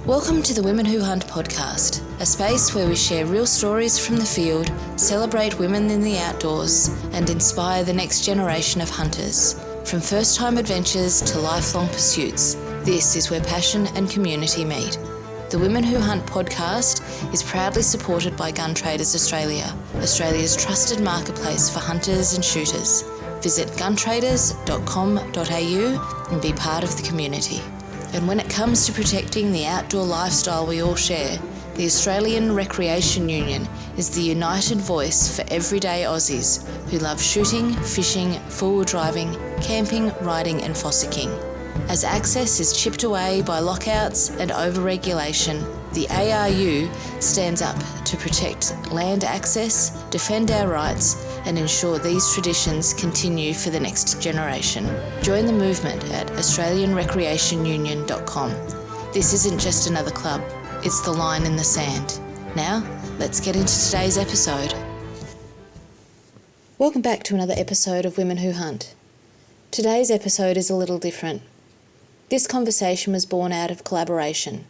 Welcome to the Women Who Hunt podcast, a space where we share real stories from the field, celebrate women in the outdoors, and inspire the next generation of hunters. From first-time adventures to lifelong pursuits, this is where passion and community meet. The Women Who Hunt podcast is proudly supported by Gun Traders Australia, Australia's trusted marketplace for hunters and shooters. Visit guntraders.com.au and be part of the community. And when it comes to protecting the outdoor lifestyle we all share, the Australian Recreation Union is the united voice for everyday Aussies who love shooting, fishing, four-wheel driving, camping, riding and fossicking. As access is chipped away by lockouts and over-regulation, the ARU stands up to protect land access, defend our rights and ensure these traditions continue for the next generation. Join the movement at australianrecreationunion.com. This isn't just another club, it's the line in the sand. Now, let's get into today's episode. Welcome back to another episode of Women Who Hunt. Today's episode is a little different. This conversation was born out of collaboration,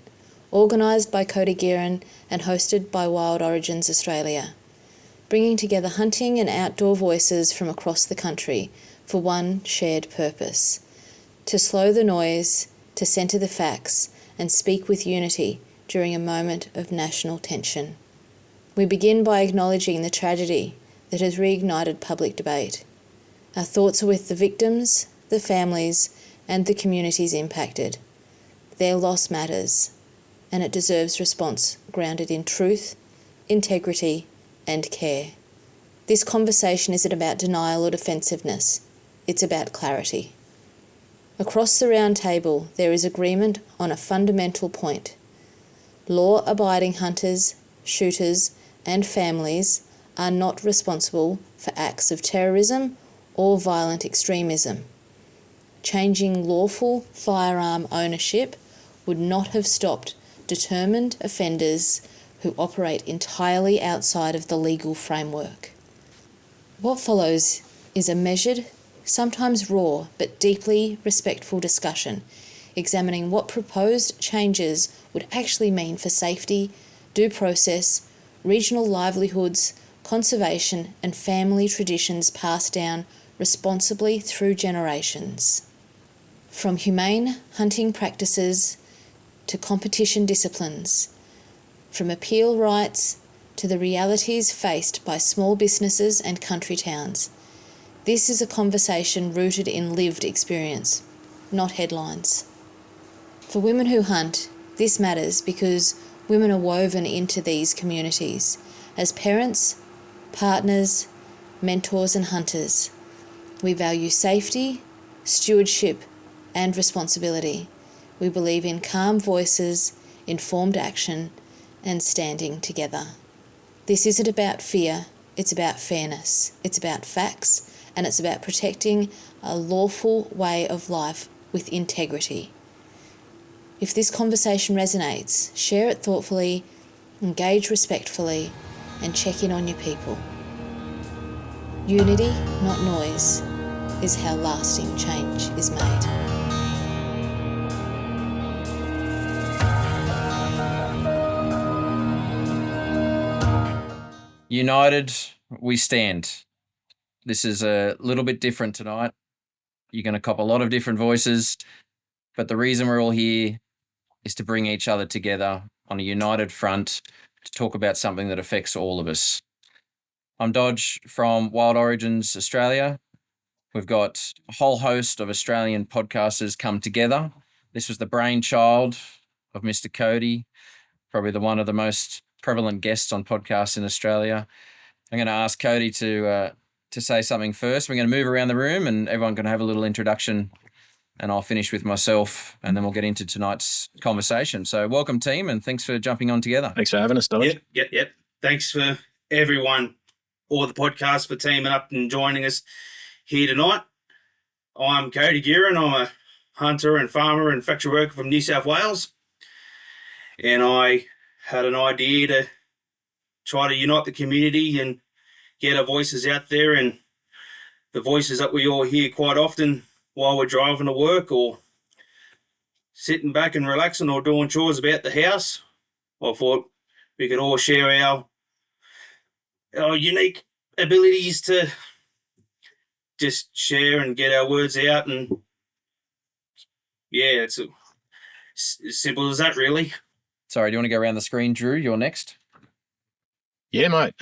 organised by Cody Gearan and hosted by Wild Origins Australia, bringing together hunting and outdoor voices from across the country for one shared purpose: to slow the noise, to centre the facts, and speak with unity during a moment of national tension. We begin by acknowledging the tragedy that has reignited public debate. Our thoughts are with the victims, the families, and the communities impacted. Their loss matters, and it deserves response grounded in truth, integrity, and care. This conversation isn't about denial or defensiveness, it's about clarity. Across the round table, there is agreement on a fundamental point. Law-abiding hunters, shooters, and families are not responsible for acts of terrorism or violent extremism. Changing lawful firearm ownership would not have stopped determined offenders who operate entirely outside of the legal framework. What follows is a measured, sometimes raw, but deeply respectful discussion, examining what proposed changes would actually mean for safety, due process, regional livelihoods, conservation, and family traditions passed down responsibly through generations. From humane hunting practices to competition disciplines, from appeal rights to the realities faced by small businesses and country towns. This is a conversation rooted in lived experience, not headlines. For Women Who Hunt, this matters because women are woven into these communities as parents, partners, mentors and hunters. We value safety, stewardship and responsibility. We believe in calm voices, informed action, and standing together. This isn't about fear, it's about fairness, it's about facts, and it's about protecting a lawful way of life with integrity. If this conversation resonates, share it thoughtfully, engage respectfully, and check in on your people. Unity, not noise, is how lasting change is made. United, we stand. This is a little bit different tonight. You're going to cop a lot of different voices, but the reason we're all here is to bring each other together on a united front to talk about something that affects all of us. I'm Dodge from Wild Origins Australia. We've got a whole host of Australian podcasters come together. This was the brainchild of Mr. Cody, probably one of the most prevalent guests on podcasts in Australia. I'm going to ask Cody to say something first. We're going to move around the room and everyone's going to have a little introduction and I'll finish with myself and then we'll get into tonight's conversation. So welcome team and thanks for jumping on together. Thanks for having us, Dodge. Yep. Thanks for everyone or the podcast for teaming up and joining us here tonight. I'm Cody Gearan. I'm a hunter and farmer and factory worker from New South Wales. And I had an idea to try to unite the community and get our voices out there, and the voices that we all hear quite often while we're driving to work or sitting back and relaxing or doing chores about the house, I thought we could all share our unique abilities to just share and get our words out. And yeah, it's as simple as that, really. Sorry, do you want to go around the screen, Drew? You're next. Yeah, mate.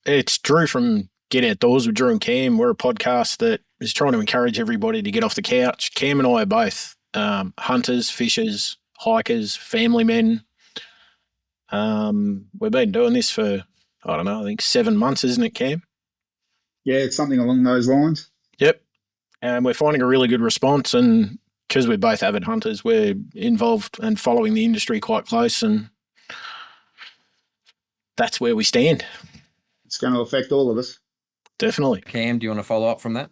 It's Drew from Get Outdoors with Drew and Cam. We're a podcast that is trying to encourage everybody to get off the couch. Cam and I are both hunters, fishers, hikers, family men. We've been doing this for, I don't know, I think 7 months, isn't it, Cam? Yeah, it's something along those lines. Yep. And we're finding a really good response, and because we're both avid hunters, we're involved and following the industry quite close, and that's where we stand. It's going to affect all of us. Definitely. Cam, do you want to follow up from that?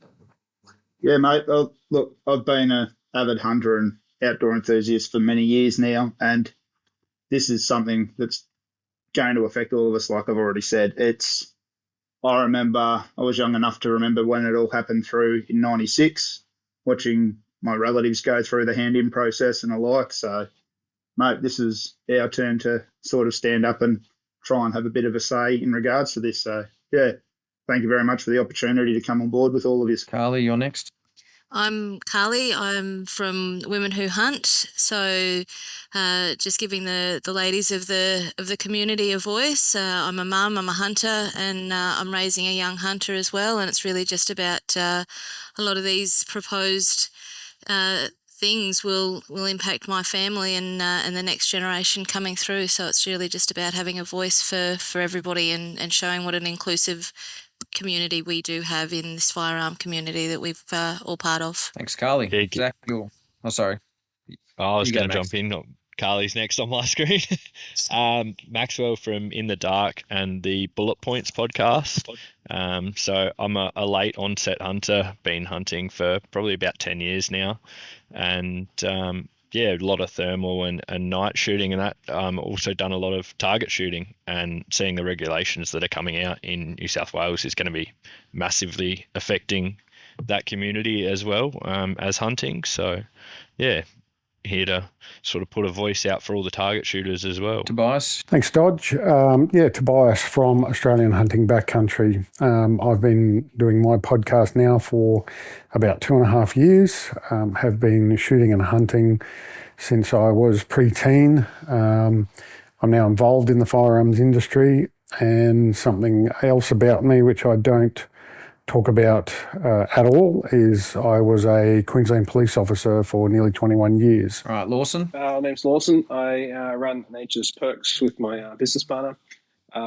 Yeah, mate. Well, look, I've been an avid hunter and outdoor enthusiast for many years now, and this is something that's going to affect all of us, like I've already said. I remember, I was young enough to remember when it all happened through in 96, watching my relatives go through the hand-in process and the like. So, mate, this is our turn to sort of stand up and try and have a bit of a say in regards to this. So, yeah, thank you very much for the opportunity to come on board with all of this. Carly, you're next. I'm Carly. I'm from Women Who Hunt. So, just giving the ladies of the community a voice. I'm a mum. I'm a hunter, and I'm raising a young hunter as well. And it's really just about a lot of these proposed things will impact my family and the next generation coming through. So it's really just about having a voice for everybody and showing what an inclusive community we do have in this firearm community that we've all part of. Thanks, Carly. Yeah, Zach, sorry. I was You go going to next. jump in. Carly's next on my screen. Maxwell from In the Dark and the Bullet Points podcast. So I'm a late onset hunter, been hunting for probably about 10 years now. And a lot of thermal and night shooting, and that also done a lot of target shooting, and seeing the regulations that are coming out in New South Wales is going to be massively affecting that community as well as hunting. So yeah, here to sort of put a voice out for all the target shooters as well. Tobias. Thanks, Dodge. Tobias from Australian Hunting Backcountry. I've been doing my podcast now for about 2.5 years. Have been shooting and hunting since I was preteen. I'm now involved in the firearms industry, and something else about me which I don't talk about at all is I was a Queensland police officer for nearly 21 years. All right, Lawson. My name's Lawson. I run Nature's Perks with my business partner.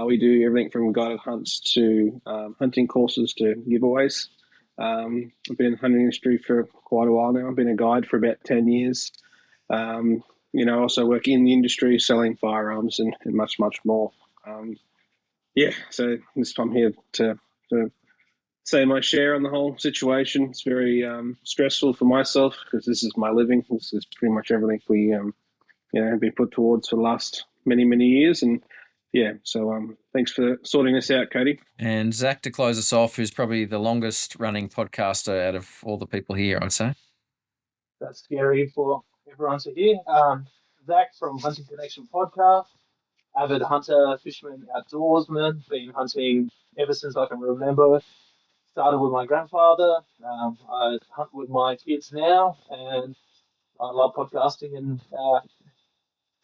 We do everything from guided hunts to hunting courses to giveaways. I've been in the hunting industry for quite a while now. I've been a guide for about 10 years. I also work in the industry selling firearms and much, much more. So I'm here to say my share on the whole situation. It's very stressful for myself because this is my living. This is pretty much everything we have been put towards for the last many, many years. And thanks for sorting this out, Cody. And Zach, to close us off, who's probably the longest running podcaster out of all the people here, I'd say. That's scary for everyone to hear. Zach from Hunting Connection Podcast, avid hunter, fisherman, outdoorsman, been hunting ever since I can remember. Started with my grandfather. I hunt with my kids now, and I love podcasting and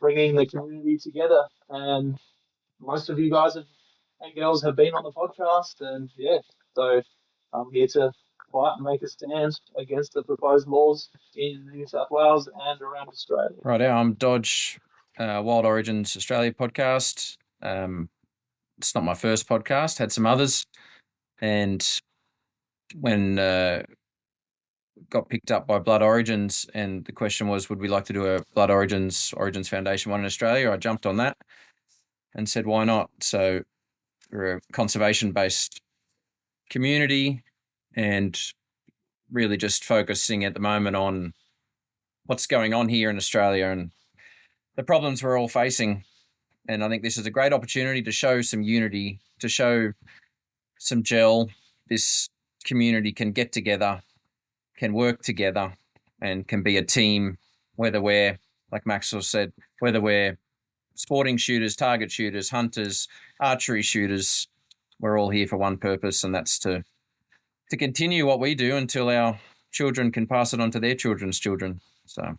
bringing the community together. And most of you guys and girls have been on the podcast, and so I'm here to fight and make a stand against the proposed laws in New South Wales and around Australia. Right now, I'm Dodge, Wild Origins Australia podcast. It's not my first podcast, had some others. And when got picked up by Blood Origins, and the question was, would we like to do a Blood Origins Foundation one in Australia? I jumped on that and said, why not? So we're a conservation-based community and really just focusing at the moment on what's going on here in Australia and the problems we're all facing. And I think this is a great opportunity to show some unity, to show some gel. This community can get together, can work together, and can be a team whether we're, like Maxwell said, whether we're sporting shooters, target shooters, hunters, archery shooters, we're all here for one purpose, and that's to continue what we do until our children can pass it on to their children's children. So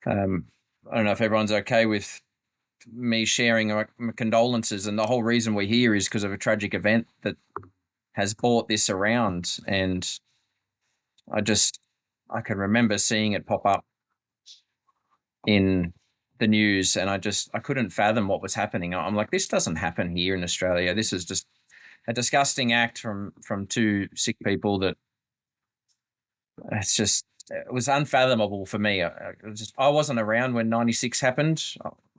I don't know if everyone's okay with me sharing my condolences, and the whole reason we're here is because of a tragic event that has brought this around. And I can remember seeing it pop up in the news, and I couldn't fathom what was happening. I'm like, this doesn't happen here in Australia. This is just a disgusting act from two sick people that it was unfathomable for me. I wasn't around when 96 happened.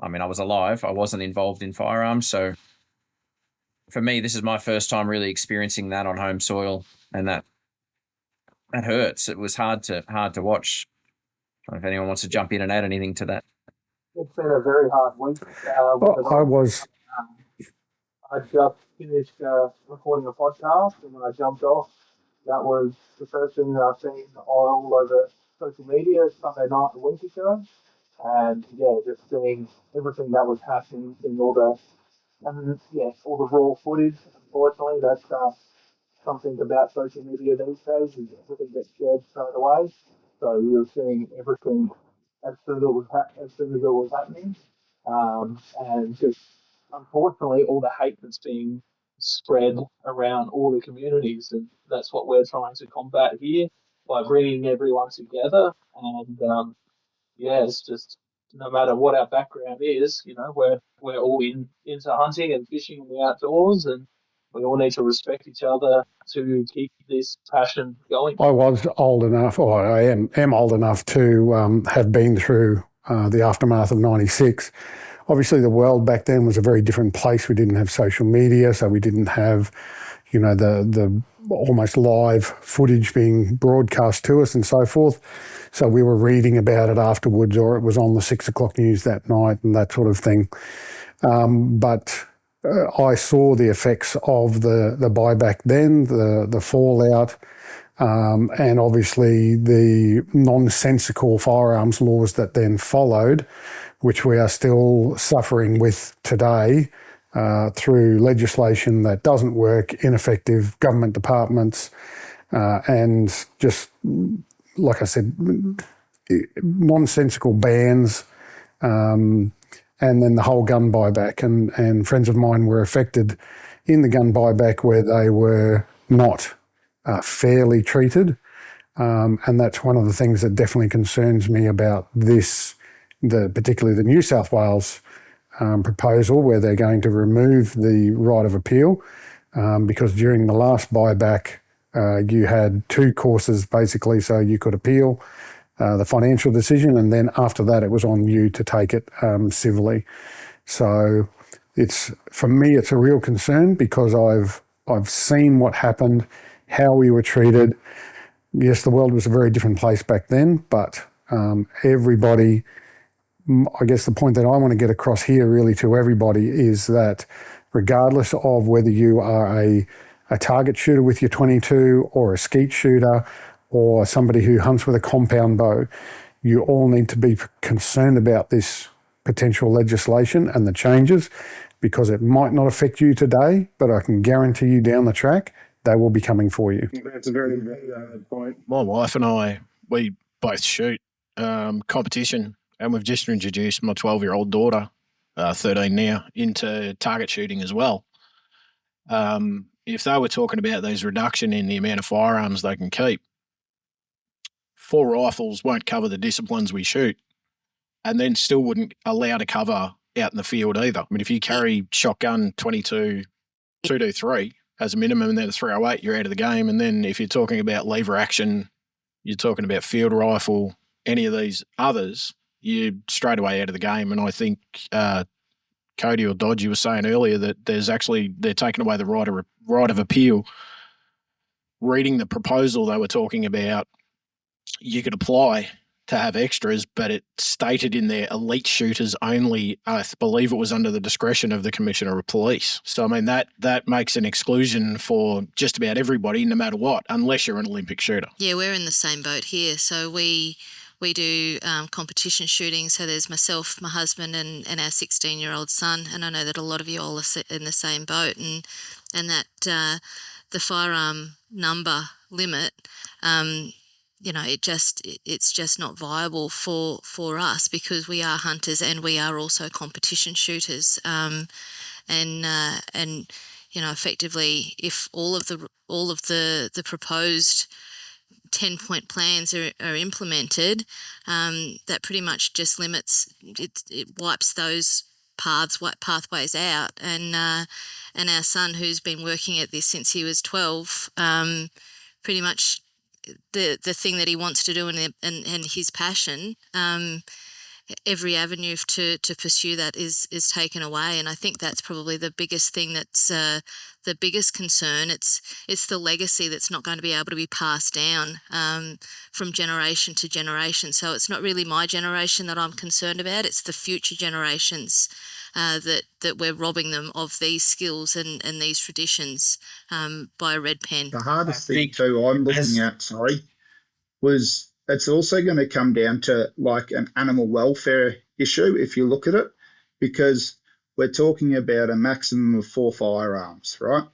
I mean, I was alive. I wasn't involved in firearms. So for me, this is my first time really experiencing that on home soil, and that hurts. It was hard to watch. I don't know if anyone wants to jump in and add anything to that. It's been a very hard week. I just finished recording a podcast, and when I jumped off, that was the first thing that I've seen all over social media Sunday night a week ago. And just seeing everything that was happening, seeing all the raw footage. Unfortunately, that's something about social media these days, is everything gets shared straight away. So you're seeing everything as soon as it was happening, and just unfortunately all the hate that's being spread around all the communities, and that's what we're trying to combat here by bringing everyone together. And it's just, no matter what our background is, we're all into hunting and fishing in the outdoors, and we all need to respect each other to keep this passion going. I was old enough, or I am old enough to have been through the aftermath of 96. Obviously, the world back then was a very different place. We didn't have social media, so we didn't have, the almost live footage being broadcast to us and so forth. So we were reading about it afterwards, or it was on the 6 o'clock news that night and that sort of thing. But I saw the effects of the buyback then, the fallout, and obviously the nonsensical firearms laws that then followed, which we are still suffering with today through legislation that doesn't work, ineffective government departments, and just, like I said, nonsensical bans, and then the whole gun buyback. And friends of mine were affected in the gun buyback where they were not fairly treated. And that's one of the things that definitely concerns me about this, particularly the New South Wales proposal, where they're going to remove the right of appeal, because during the last buyback, you had two courses basically, so you could appeal the financial decision, and then after that it was on you to take it civilly. So for me it's a real concern, because I've seen what happened, how we were treated. Yes, the world was a very different place back then, but everybody, I guess the point that I want to get across here really to everybody is that regardless of whether you are a target shooter with your 22 or a skeet shooter or somebody who hunts with a compound bow, you all need to be concerned about this potential legislation and the changes, because it might not affect you today, but I can guarantee you down the track, they will be coming for you. That's a very good point. My wife and I, we both shoot competition, and we've just introduced my 12-year-old daughter, 13 now, into target shooting as well. If they were talking about those reduction in the amount of firearms they can keep, 4 rifles won't cover the disciplines we shoot, and then still wouldn't allow to cover out in the field either. I mean, if you carry shotgun 22, 223 as a minimum, and then a 308, you're out of the game. And then if you're talking about lever action, you're talking about field rifle, any of these others, you're straight away out of the game. And I think Cody or Dodgy was saying earlier that they're taking away the right of appeal. Reading the proposal they were talking about, you could apply to have extras, but it stated in there elite shooters only. I believe it was under the discretion of the Commissioner of Police. So, I mean, that makes an exclusion for just about everybody, no matter what, unless you're an Olympic shooter. Yeah, we're in the same boat here. So we We do competition shooting. So there's myself, my husband, and our 16-year-old son. And I know that a lot of you all are in the same boat. And that the firearm number limit, it's just not viable for us, because we are hunters and we are also competition shooters. Effectively, if all of the proposed 10-point plans are implemented, that pretty much just limits it wipes those pathways out. And our son, who's been working at this since he was 12, pretty much the thing that he wants to do and his passion, every avenue to pursue that is taken away. And I think that's probably the biggest thing, that's the biggest concern. It's the legacy that's not going to be able to be passed down from generation to generation. So it's not really my generation that I'm concerned about, it's the future generations that we're robbing them of these skills and these traditions by a red pen. The hardest thing too I'm looking at, was it's also going to come down to like an animal welfare issue if you look at it, because we're talking about a maximum of 4 firearms, right?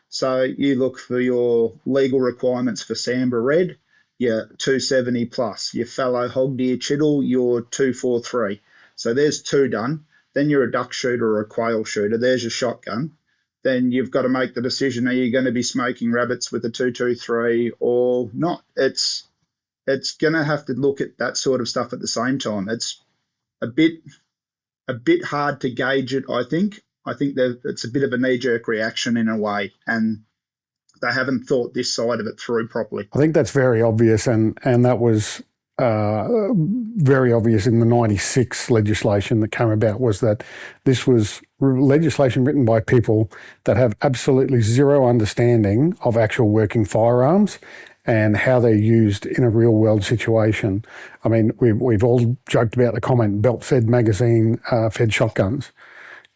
So you look for your legal requirements for Samba Red, you're 270 plus. Your fallow hog deer chittle, you're 243. So there's 2 done. Then you're a duck shooter or a quail shooter. There's your shotgun. Then you've got to make the decision, are you going to be smoking rabbits with a 223 or not? It's going to have to look at that sort of stuff at the same time. It's a bit hard to gauge it, I think. I think that it's a bit of a knee-jerk reaction in a way, and they haven't thought this side of it through properly. I think that's very obvious, and that was very obvious in the 96 legislation that came about, was that this was legislation written by people that have absolutely zero understanding of actual working firearms and how they're used in a real world situation. I mean, we've all joked about the comment, belt-fed magazine, fed shotguns.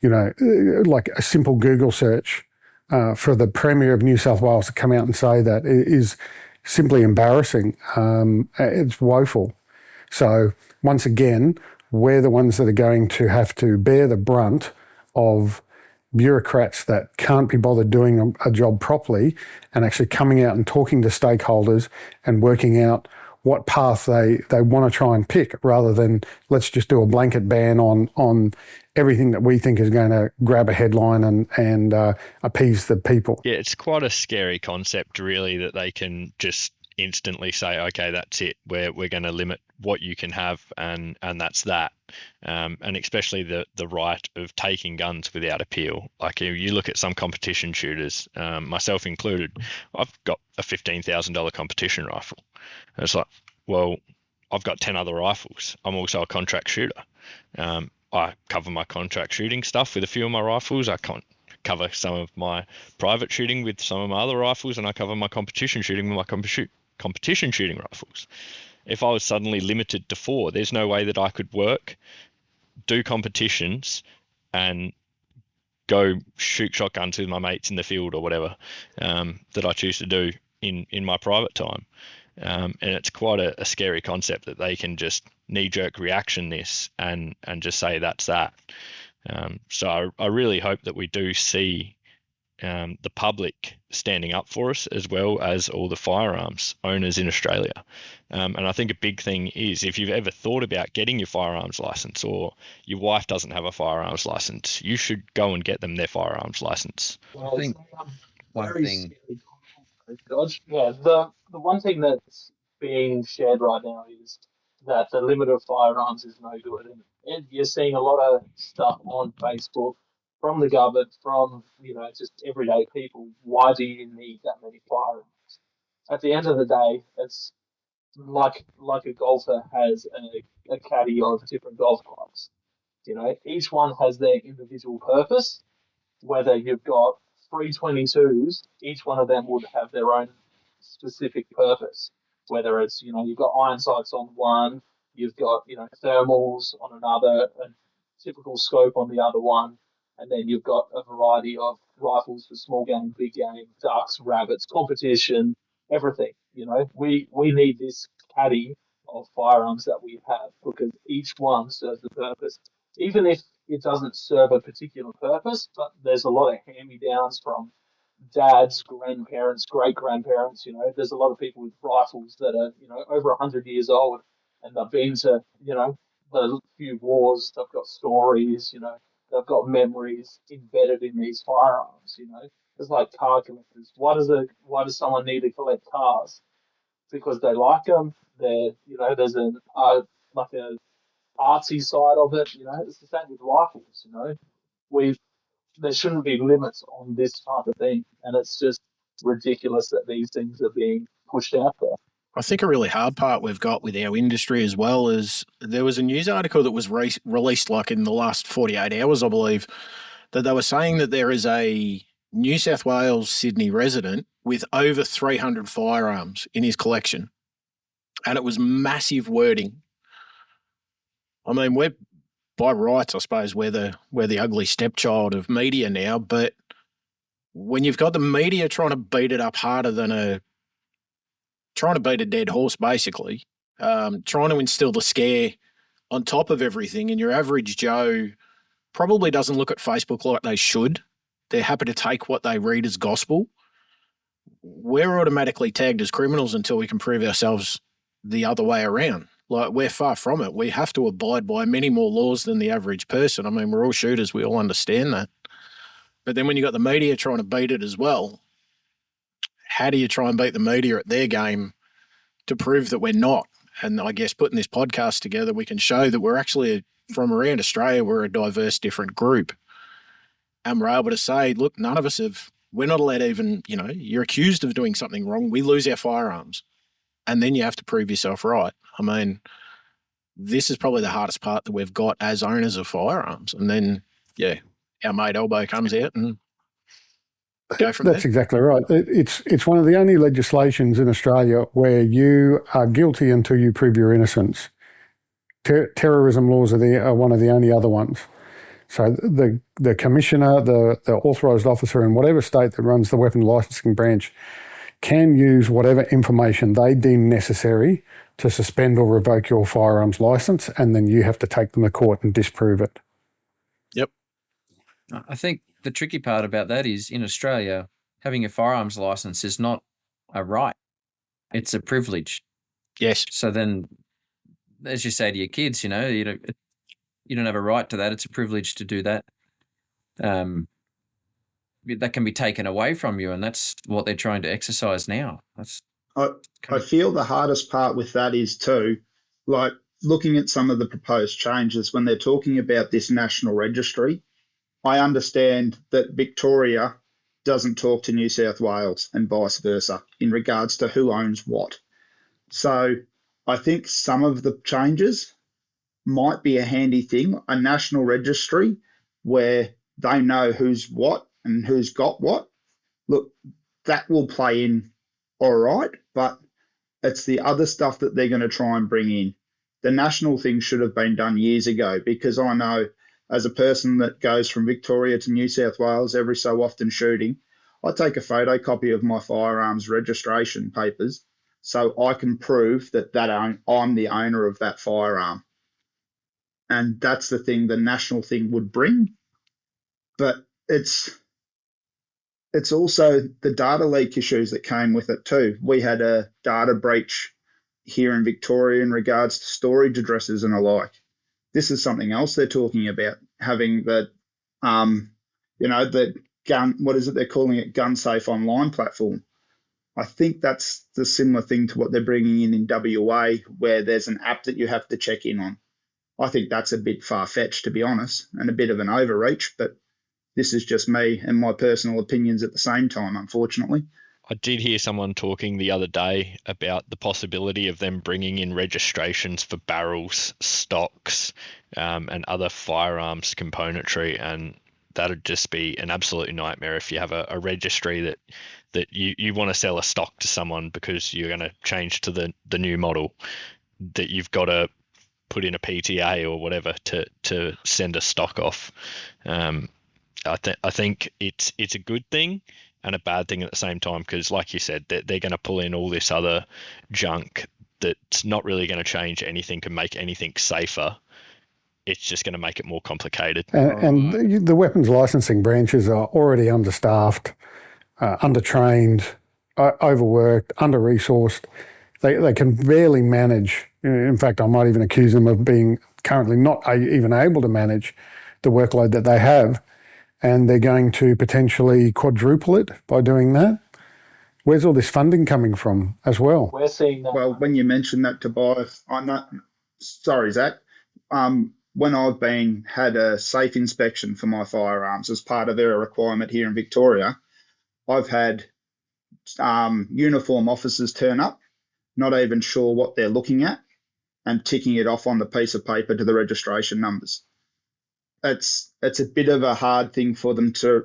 Like a simple Google search for the Premier of New South Wales to come out and say that is simply embarrassing. It's woeful. So once again, we're the ones that are going to have to bear the brunt of bureaucrats that can't be bothered doing a job properly and actually coming out and talking to stakeholders and working out what path they want to try and pick, rather than let's just do a blanket ban on everything that we think is going to grab a headline and appease the people. Yeah, it's quite a scary concept, really, that they can just instantly say, okay, that's it. We're going to limit what you can have, and that's that. And especially the right of taking guns without appeal. Like you look at some competition shooters, myself included, I've got a $15,000 competition rifle. And it's like, well, I've got 10 other rifles. I'm also a contract shooter. I cover my contract shooting stuff with a few of my rifles. I can't cover some of my private shooting with some of my other rifles, and I cover my competition shooting with my competition shooting rifles. If I was suddenly limited to 4, there's no way that I could work, do competitions, and go shoot shotguns with my mates in the field or whatever that I choose to do in my private time. And it's quite a scary concept that they can just knee-jerk reaction this and just say that's that. So I really hope that we do see the public standing up for us, as well as all the firearms owners in Australia. And I think a big thing is, if you've ever thought about getting your firearms license, or your wife doesn't have a firearms license, you should go and get them their firearms license. I think one thing. Yeah, the one thing that's being shared right now is that the limit of firearms is no good, and you're seeing a lot of stuff on Facebook from the government, from just everyday people. Why do you need that many firearms? At the end of the day, it's like a golfer has a caddy of different golf clubs. Each one has their individual purpose. Whether you've got 322s, each one of them would have their own specific purpose. Whether it's, you've got iron sights on one, you've got, thermals on another, a typical scope on the other one, and then you've got a variety of rifles for small game, big game, ducks, rabbits, competition, everything. We need this caddy of firearms that we have, because each one serves a purpose. Even if it doesn't serve a particular purpose, but there's a lot of hand-me-downs from dads, grandparents, great-grandparents. There's a lot of people with rifles that are, over 100 years old, and they've been to, a few wars. They've got stories, they've got memories embedded in these firearms. It's like car collectors. Why does someone need to collect cars? Because they like them. There's like a artsy side of it. It's the same with rifles. There shouldn't be limits on this type of thing, and it's just ridiculous that these things are being pushed out there. I think a really hard part we've got with our industry as well is there was a news article that was released like in the last 48 hours, I believe, that they were saying that there is a New South Wales Sydney resident with over 300 firearms in his collection. And it was massive wording. I mean, we're by rights, I suppose, we're the ugly stepchild of media now, but when you've got the media trying to beat it up harder than trying to beat a dead horse, basically, trying to instill the scare on top of everything, and your average Joe probably doesn't look at Facebook like they should. They're happy to take what they read as gospel. We're automatically tagged as criminals until we can prove ourselves the other way around. Like, we're far from it. We have to abide by many more laws than the average person. I mean, we're all shooters. We all understand that. But then when you got the media trying to beat it as well, how do you try and beat the media at their game to prove that we're not? And I guess putting this podcast together, we can show that we're actually, from around Australia, we're a diverse, different group. And we're able to say, look, none of us we're not allowed to even, you're accused of doing something wrong. We lose our firearms. And then you have to prove yourself right. I mean, this is probably the hardest part that we've got as owners of firearms. And then, our mate Elbow comes out and go from That's there. exactly right. It's one of the only legislations in Australia where you are guilty until you prove your innocence. Terrorism laws are one of the only other ones. So the commissioner, the authorised officer in whatever state that runs the weapon licensing branch can use whatever information they deem necessary to suspend or revoke your firearms licence, and then you have to take them to court and disprove it. Yep. I think the tricky part about that is, in Australia, having a firearms licence is not a right. It's a privilege. Yes. So then, as you say to your kids, you don't have a right to that. It's a privilege to do that. That can be taken away from you, and that's what they're trying to exercise now. I feel the hardest part with that is too, like looking at some of the proposed changes when they're talking about this national registry. I understand that Victoria doesn't talk to New South Wales and vice versa in regards to who owns what. So I think some of the changes might be a handy thing, a national registry where they know who's what and who's got what. Look, that will play in all right, but it's the other stuff that they're going to try and bring in. The national thing should have been done years ago, because I know as a person that goes from Victoria to New South Wales every so often shooting, I take a photocopy of my firearms registration papers so I can prove that I'm the owner of that firearm. And that's the thing the national thing would bring. But it's also the data leak issues that came with it too. We had a data breach here in Victoria in regards to storage addresses and alike. This is something else they're talking about, having the gun, what is it they're calling it, gun safe online platform. I think that's the similar thing to what they're bringing in WA, where there's an app that you have to check in on. I think that's a bit far-fetched, to be honest, and a bit of an overreach, but this is just me and my personal opinions at the same time, unfortunately. I did hear someone talking the other day about the possibility of them bringing in registrations for barrels, stocks, and other firearms componentry, and that'd just be an absolute nightmare if you have a registry that you want to sell a stock to someone because you're going to change to the new model, that you've got to put in a PTA or whatever to send a stock off. I think it's a good thing and a bad thing at the same time, because like you said, they're going to pull in all this other junk that's not really going to change anything to make anything safer. It's just going to make it more complicated. And the weapons licensing branches are already understaffed, undertrained, overworked, under-resourced. They can barely manage. In fact, I might even accuse them of being currently not even able to manage the workload that they have, and they're going to potentially quadruple it by doing that. Where's all this funding coming from as well? We're seeing that. Well, when you mentioned that, Tobias, sorry, Zach. When I've had a safe inspection for my firearms as part of their requirement here in Victoria, I've had uniform officers turn up, not even sure what they're looking at, and ticking it off on the piece of paper to the registration numbers. It's a bit of a hard thing for them to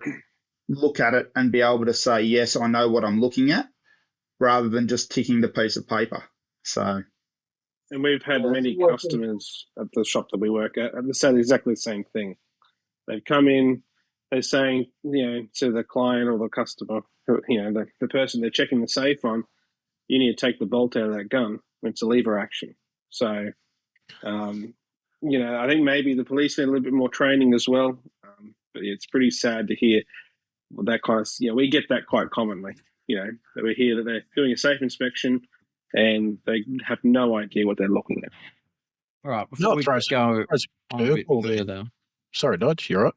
look at it and be able to say, yes, I know what I'm looking at, rather than just ticking the piece of paper. So... And we've had many customers at the shop that we work at and they say exactly the same thing. They've come in, they're saying, to the client or the customer, the person they're checking the safe on, you need to take the bolt out of that gun. It's a lever action. So, I think maybe the police need a little bit more training as well. But it's pretty sad to hear that kind of, we get that quite commonly, that we hear that they're doing a safe inspection and they have no idea what they're looking at. All right, before we go on a bit further. Sorry, Dodge, you're right.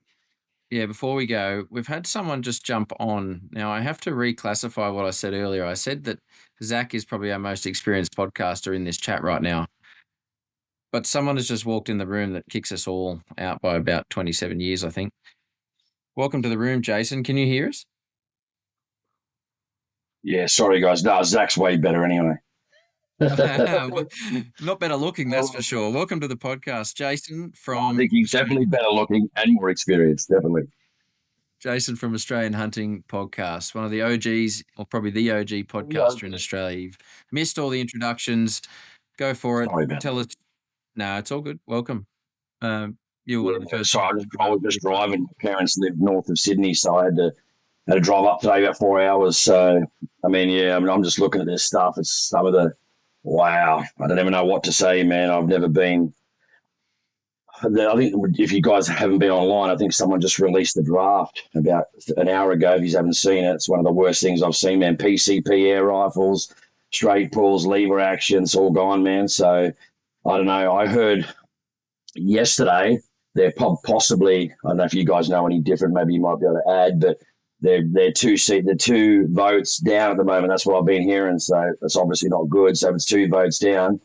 Yeah, before we go, we've had someone just jump on. Now, I have to reclassify what I said earlier. I said that Zach is probably our most experienced podcaster in this chat right now. But someone has just walked in the room that kicks us all out by about 27 years, I think. Welcome to the room, Jason. Can you hear us? Yeah, sorry, guys. No, Zach's way better anyway. Not better looking, that's for sure. Welcome to the podcast, Jason from... I think he's definitely better looking and more experienced, definitely. Jason from Australian Hunting Podcast, one of the OGs, or probably the OG podcaster in Australia. You've missed all the introductions. Go for it. Sorry about Tell us... No, it's all good. Welcome. You were one of the first... Sorry, I was just driving. Parents live north of Sydney, so I had to drive up today about 4 hours. So, I'm just looking at this stuff. It's some of the... Wow. I don't even know what to say, man. I've never been... I think if you guys haven't been online, I think someone just released the draft about an hour ago. If you haven't seen it, it's one of the worst things I've seen, man. PCP air rifles, straight pulls, lever action, it's all gone, man. So, I don't know. I heard yesterday they're possibly, I don't know if you guys know any different, maybe you might be able to add, but they're two votes down at the moment. That's what I've been hearing. So that's obviously not good. So if it's 2 votes down,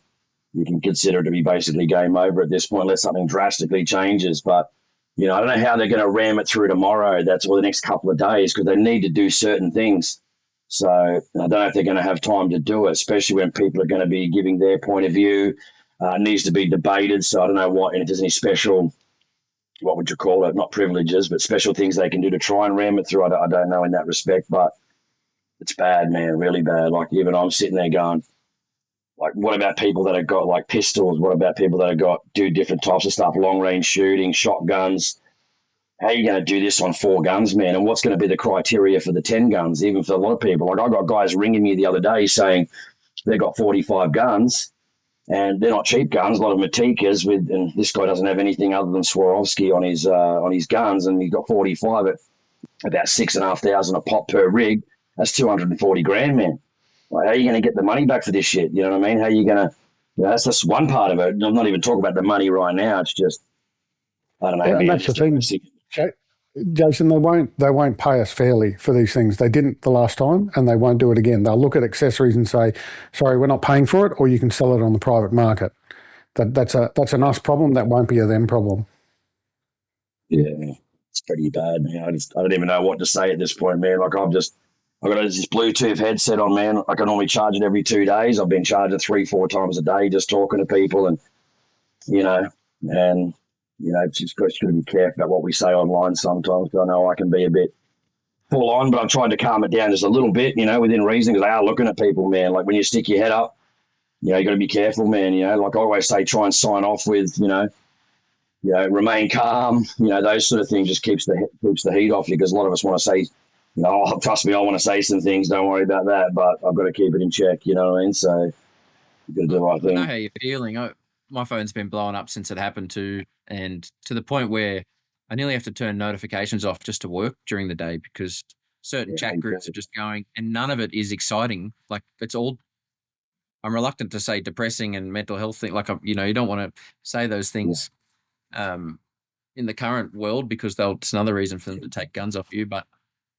you can consider it to be basically game over at this point, unless something drastically changes. But, I don't know how they're going to ram it through tomorrow. That's or the next couple of days, because they need to do certain things. So I don't know if they're going to have time to do it, especially when people are going to be giving their point of view. It needs to be debated. So I don't know if there's any special, what would you call it? Not privileges, but special things they can do to try and ram it through. I don't know in that respect, but it's bad, man, really bad. Like, even I'm sitting there going, like, what about people that have got, like, pistols? What about people that have do different types of stuff, long-range shooting, shotguns? How are you going to do this on 4 guns, man? And what's going to be the criteria for the 10 guns, even for a lot of people? Like, I got guys ringing me the other day saying they've got 45 guns, and they're not cheap guns. A lot of them are Tikkas, and this guy doesn't have anything other than Swarovski on his guns, and he's got 45 at about $6,500 a pop per rig. That's 240 grand, man. Like, how are you going to get the money back for this shit? You know what I mean? How are you going to? That's just one part of it. I'm not even talking about the money right now. It's just, I don't know. Yeah, and that's the thing, Jason. They won't pay us fairly for these things. They didn't the last time, and they won't do it again. They'll look at accessories and say, "Sorry, we're not paying for it," or you can sell it on the private market. That's an us problem. That won't be a them problem. Yeah, it's pretty bad, man. I don't even know what to say at this point, man. Like, I've got this Bluetooth headset on, man. I can normally charge it every 2 days. I've been charging 3-4 times a day just talking to people, and just got to be careful about what we say online sometimes. I know I can be a bit full on, but I've tried to calm it down just a little bit, within reason, because they are looking at people, man. Like, when you stick your head up, you got to be careful, man. Like I always say, try and sign off with, remain calm. Those sort of things just keeps the heat off you, because a lot of us want to say, trust me, I want to say some things. Don't worry about that, but I've got to keep it in check. You know what I mean? So, You got to do the right I know thing. how you're feeling. My phone's been blowing up since it happened too, and to the point where I nearly have to turn notifications off just to work during the day because certain Yeah, chat groups are just going, and none of it is exciting. Like it's all. I'm reluctant to say depressing and mental health thing. Like you don't want to say those things in the current world because it's another reason for them to take guns off you. But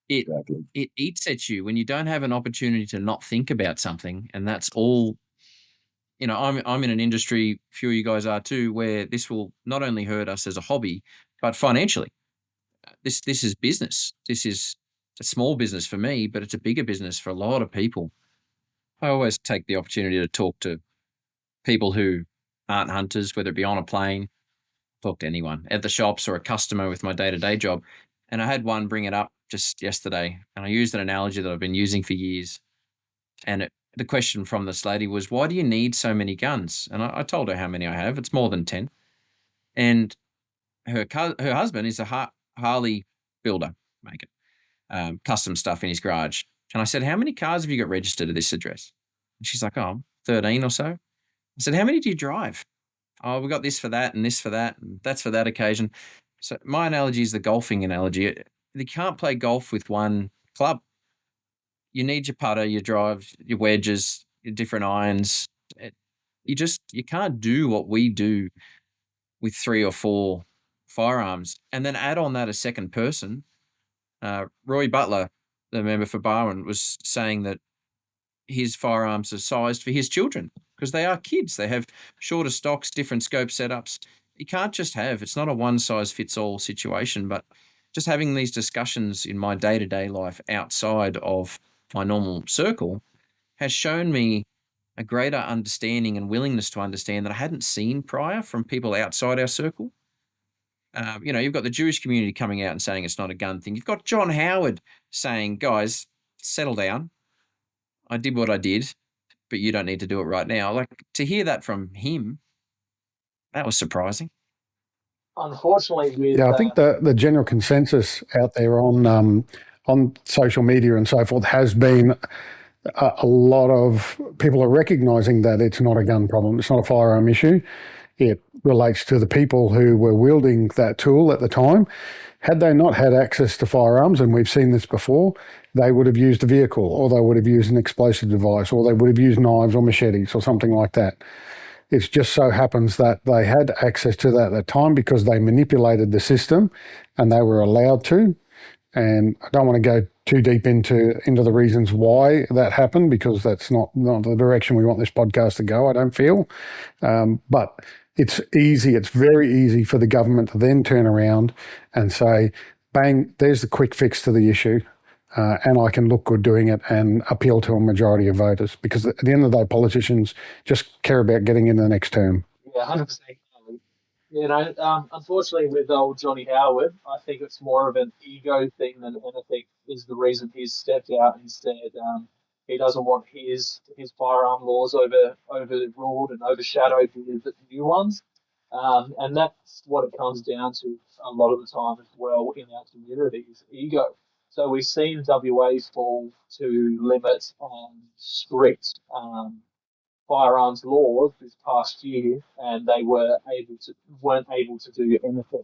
exactly. it eats at you when you don't have an opportunity to not think about something, and that's all. I'm in an industry, few of you guys are too, where this will not only hurt us as a hobby, but financially. This is business. This is a small business for me, but it's a bigger business for a lot of people. I always take the opportunity to talk to people who aren't hunters, whether it be on a plane, talk to anyone at the shops or a customer with my day-to-day job. And I had one bring it up just yesterday, and I used an analogy that I've been using for years. And the question from this lady was, why do you need so many guns? And I told her how many I have. It's more than 10. And her husband is a Harley builder, maker, custom stuff in his garage. And I said, how many cars have you got registered at this address? And she's like, 13 or so. I said, how many do you drive? Oh, we got this for that and this for that, and that's for that occasion. So my analogy is the golfing analogy. You can't play golf with one club. You need your putter, your drive, your wedges, your different irons. You can't do what we do with 3 or 4 firearms. And then add on that a second person. Roy Butler, the member for Barwon, was saying that his firearms are sized for his children because they are kids. They have shorter stocks, different scope setups. You can't just it's not a one-size-fits-all situation, but just having these discussions in my day-to-day life outside of my normal circle has shown me a greater understanding and willingness to understand that I hadn't seen prior from people outside our circle. You've got the Jewish community coming out and saying it's not a gun thing. You've got John Howard saying, guys, settle down. I did what I did, but you don't need to do it right now. Like, to hear that from him, that was surprising. Unfortunately, I think the general consensus out there on social media and so forth has been a lot of people are recognising that it's not a gun problem. It's not a firearm issue. It relates to the people who were wielding that tool at the time. Had they not had access to firearms, and we've seen this before, they would have used a vehicle, or they would have used an explosive device, or they would have used knives or machetes or something like that. It just so happens that they had access to that at the time because they manipulated the system and they were allowed to. And I don't want to go too deep into the reasons why that happened because that's not the direction we want this podcast to go, I don't feel. But it's easy, it's very easy for the government to then turn around and say, bang, there's the quick fix to the issue. And I can look good doing it and appeal to a majority of voters because at the end of the day, politicians just care about getting into the next term. Yeah, 100%. Unfortunately, with old Johnny Howard, I think it's more of an ego thing than anything is the reason he's stepped out instead. He doesn't want his firearm laws overruled and overshadowed with the new ones. And that's what it comes down to a lot of the time as well in our community is ego. So we've seen WA fall to limit strict firearms laws this past year, and they weren't able to do anything.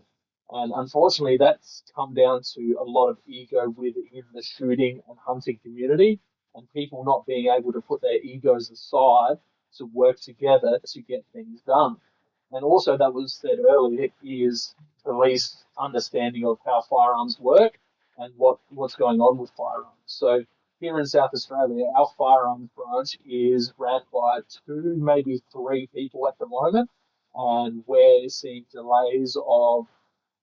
And unfortunately, that's come down to a lot of ego within the shooting and hunting community, and people not being able to put their egos aside to work together to get things done. And also, that was said earlier, is police understanding of how firearms work and what's going on with firearms. So here in South Australia, our firearms branch is ran by 2, maybe 3 people at the moment, and we're seeing delays of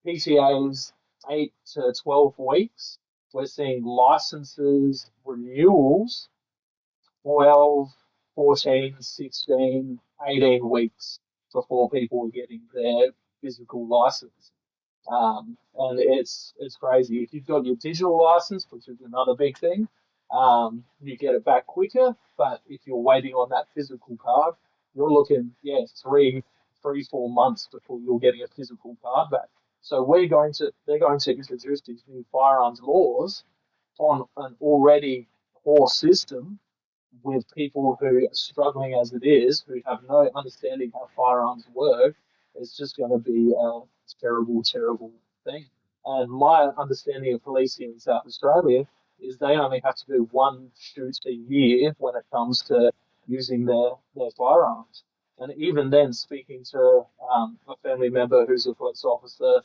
PTAs 8 to 12 weeks. We're seeing licenses renewals 12, 14, 16, 18 weeks before people are getting their physical license. And it's crazy. If you've got your digital license, which is another big thing, you get it back quicker. But if you're waiting on that physical card, you're looking, 4 months before you're getting a physical card back. So they're going to introduce these new firearms laws on an already poor system with people who are struggling as it is, who have no understanding how firearms work, it's just going to be a terrible, terrible thing. And my understanding of policing in South Australia is they only have to do one shoot a year when it comes to using their firearms. And even then, speaking to a family member who's a police officer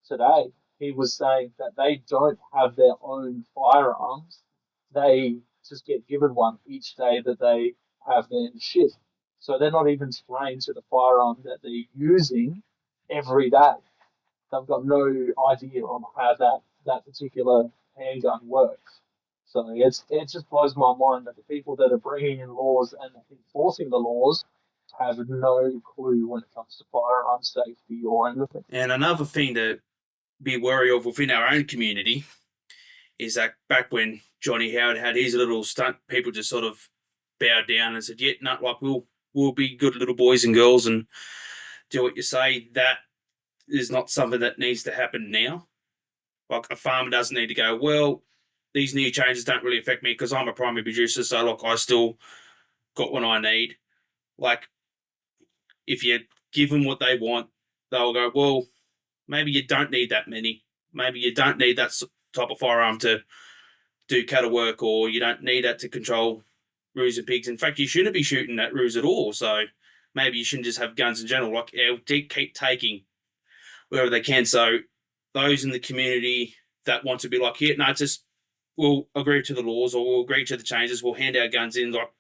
today, he was saying that they don't have their own firearms. They just get given one each day that they have their shift. So they're not even trained to the firearm that they're using every day. They've got no idea on how that particular handgun works. So it just blows my mind that the people that are bringing in laws and enforcing the laws have no clue when it comes to firearm safety or anything. And another thing to be wary of within our own community is that back when Johnny Howard had his little stunt, people just sort of bowed down and said, "Yeah, no, like we'll be good little boys and girls and do what you say." That is not something that needs to happen now. Like a farmer doesn't need to go, "Well, these new changes don't really affect me because I'm a primary producer, so look, I still got what I need." Like, if you give them what they want, they'll go, "Well, maybe you don't need that many. Maybe you don't need that type of firearm to do cattle work, or you don't need that to control roos and pigs. In fact, you shouldn't be shooting at roos at all. So maybe you shouldn't just have guns in general. Like, keep taking wherever they can." So those in the community that want to be like, "Yeah, no, just we'll agree to the laws or we'll agree to the changes, we'll hand our guns in," like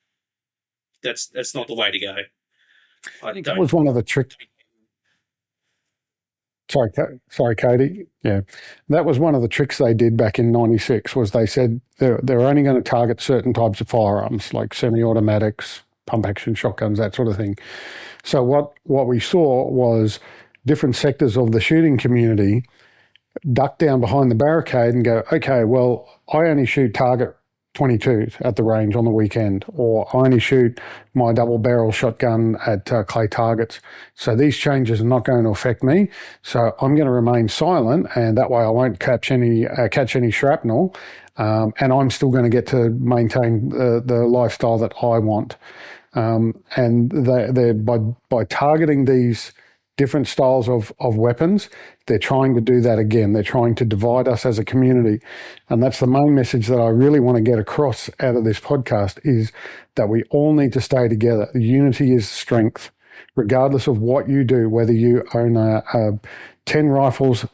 that's not the way to go. I think that was one of the tricks. Sorry, Katie. Yeah, that was one of the tricks they did back in '96. Was they said they're only going to target certain types of firearms, like semi-automatics, pump-action shotguns, that sort of thing. So what we saw was different sectors of the shooting community duck down behind the barricade and go, "Okay, well, I only shoot target 22s at the range on the weekend, or I only shoot my double barrel shotgun at clay targets. So these changes are not going to affect me. So I'm going to remain silent, and that way I won't catch any shrapnel, and I'm still going to get to maintain the lifestyle that I want." And they're by targeting these different styles of weapons, they're trying to do that again. They're trying to divide us as a community. And that's the main message that I really want to get across out of this podcast, is that we all need to stay together. Unity is strength, regardless of what you do, whether you own 10 rifles,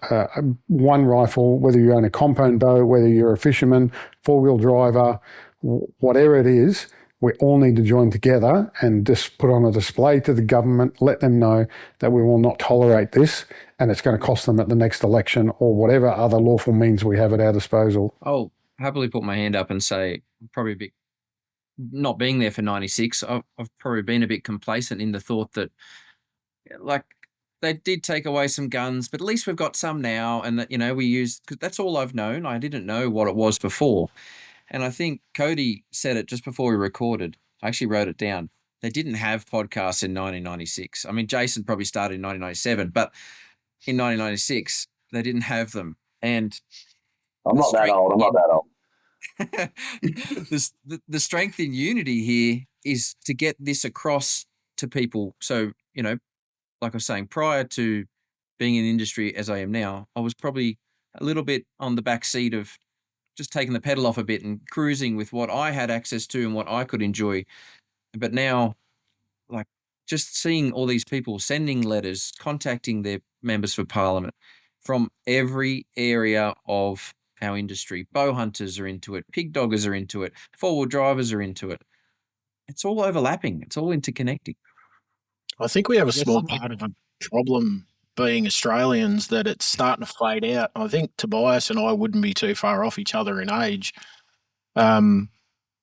one rifle, whether you own a compound bow, whether you're a fisherman, four-wheel driver, whatever it is. We all need to join together and just put on a display to the government, let them know that we will not tolerate this, and it's going to cost them at the next election or whatever other lawful means we have at our disposal. I'll happily put my hand up and say, probably a bit, not being there for 96, I've probably been a bit complacent in the thought that, like, they did take away some guns, but at least we've got some now, and that, we use, because that's all I've known. I didn't know what it was before. And I think Cody said it just before we recorded. I actually wrote it down. They didn't have podcasts in 1996. I mean, Jason probably started in 1997, but in 1996, they didn't have them. And I'm not that old. The strength in unity here is to get this across to people. So, like I was saying, prior to being in industry as I am now, I was probably a little bit on the back seat of just taking the pedal off a bit and cruising with what I had access to and what I could enjoy. But now, like, just seeing all these people sending letters, contacting their members for parliament from every area of our industry. Bow hunters are into it. Pig doggers are into it. Four-wheel drivers are into it. It's all overlapping. It's all interconnecting. I think we have a small part of a problem being Australians, that it's starting to fade out. I think Tobias and I wouldn't be too far off each other in age. I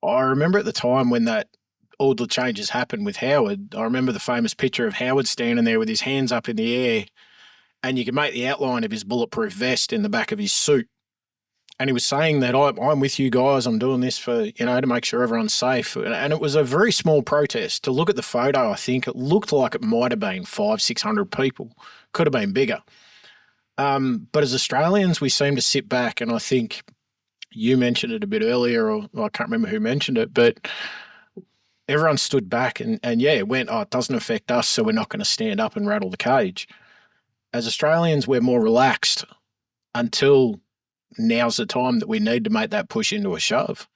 remember at the time when all the changes happened with Howard, I remember the famous picture of Howard standing there with his hands up in the air, and you could make the outline of his bulletproof vest in the back of his suit. And he was saying that I'm with you guys. I'm doing this for, to make sure everyone's safe. And it was a very small protest. To look at the photo, I think it looked like it might have been 500-600 people. Could have been bigger. But as Australians, we seem to sit back, and I think you mentioned it a bit earlier, or I can't remember who mentioned it, but everyone stood back and it went, oh, it doesn't affect us, so we're not going to stand up and rattle the cage. As Australians, we're more relaxed until now's the time that we need to make that push into a shove.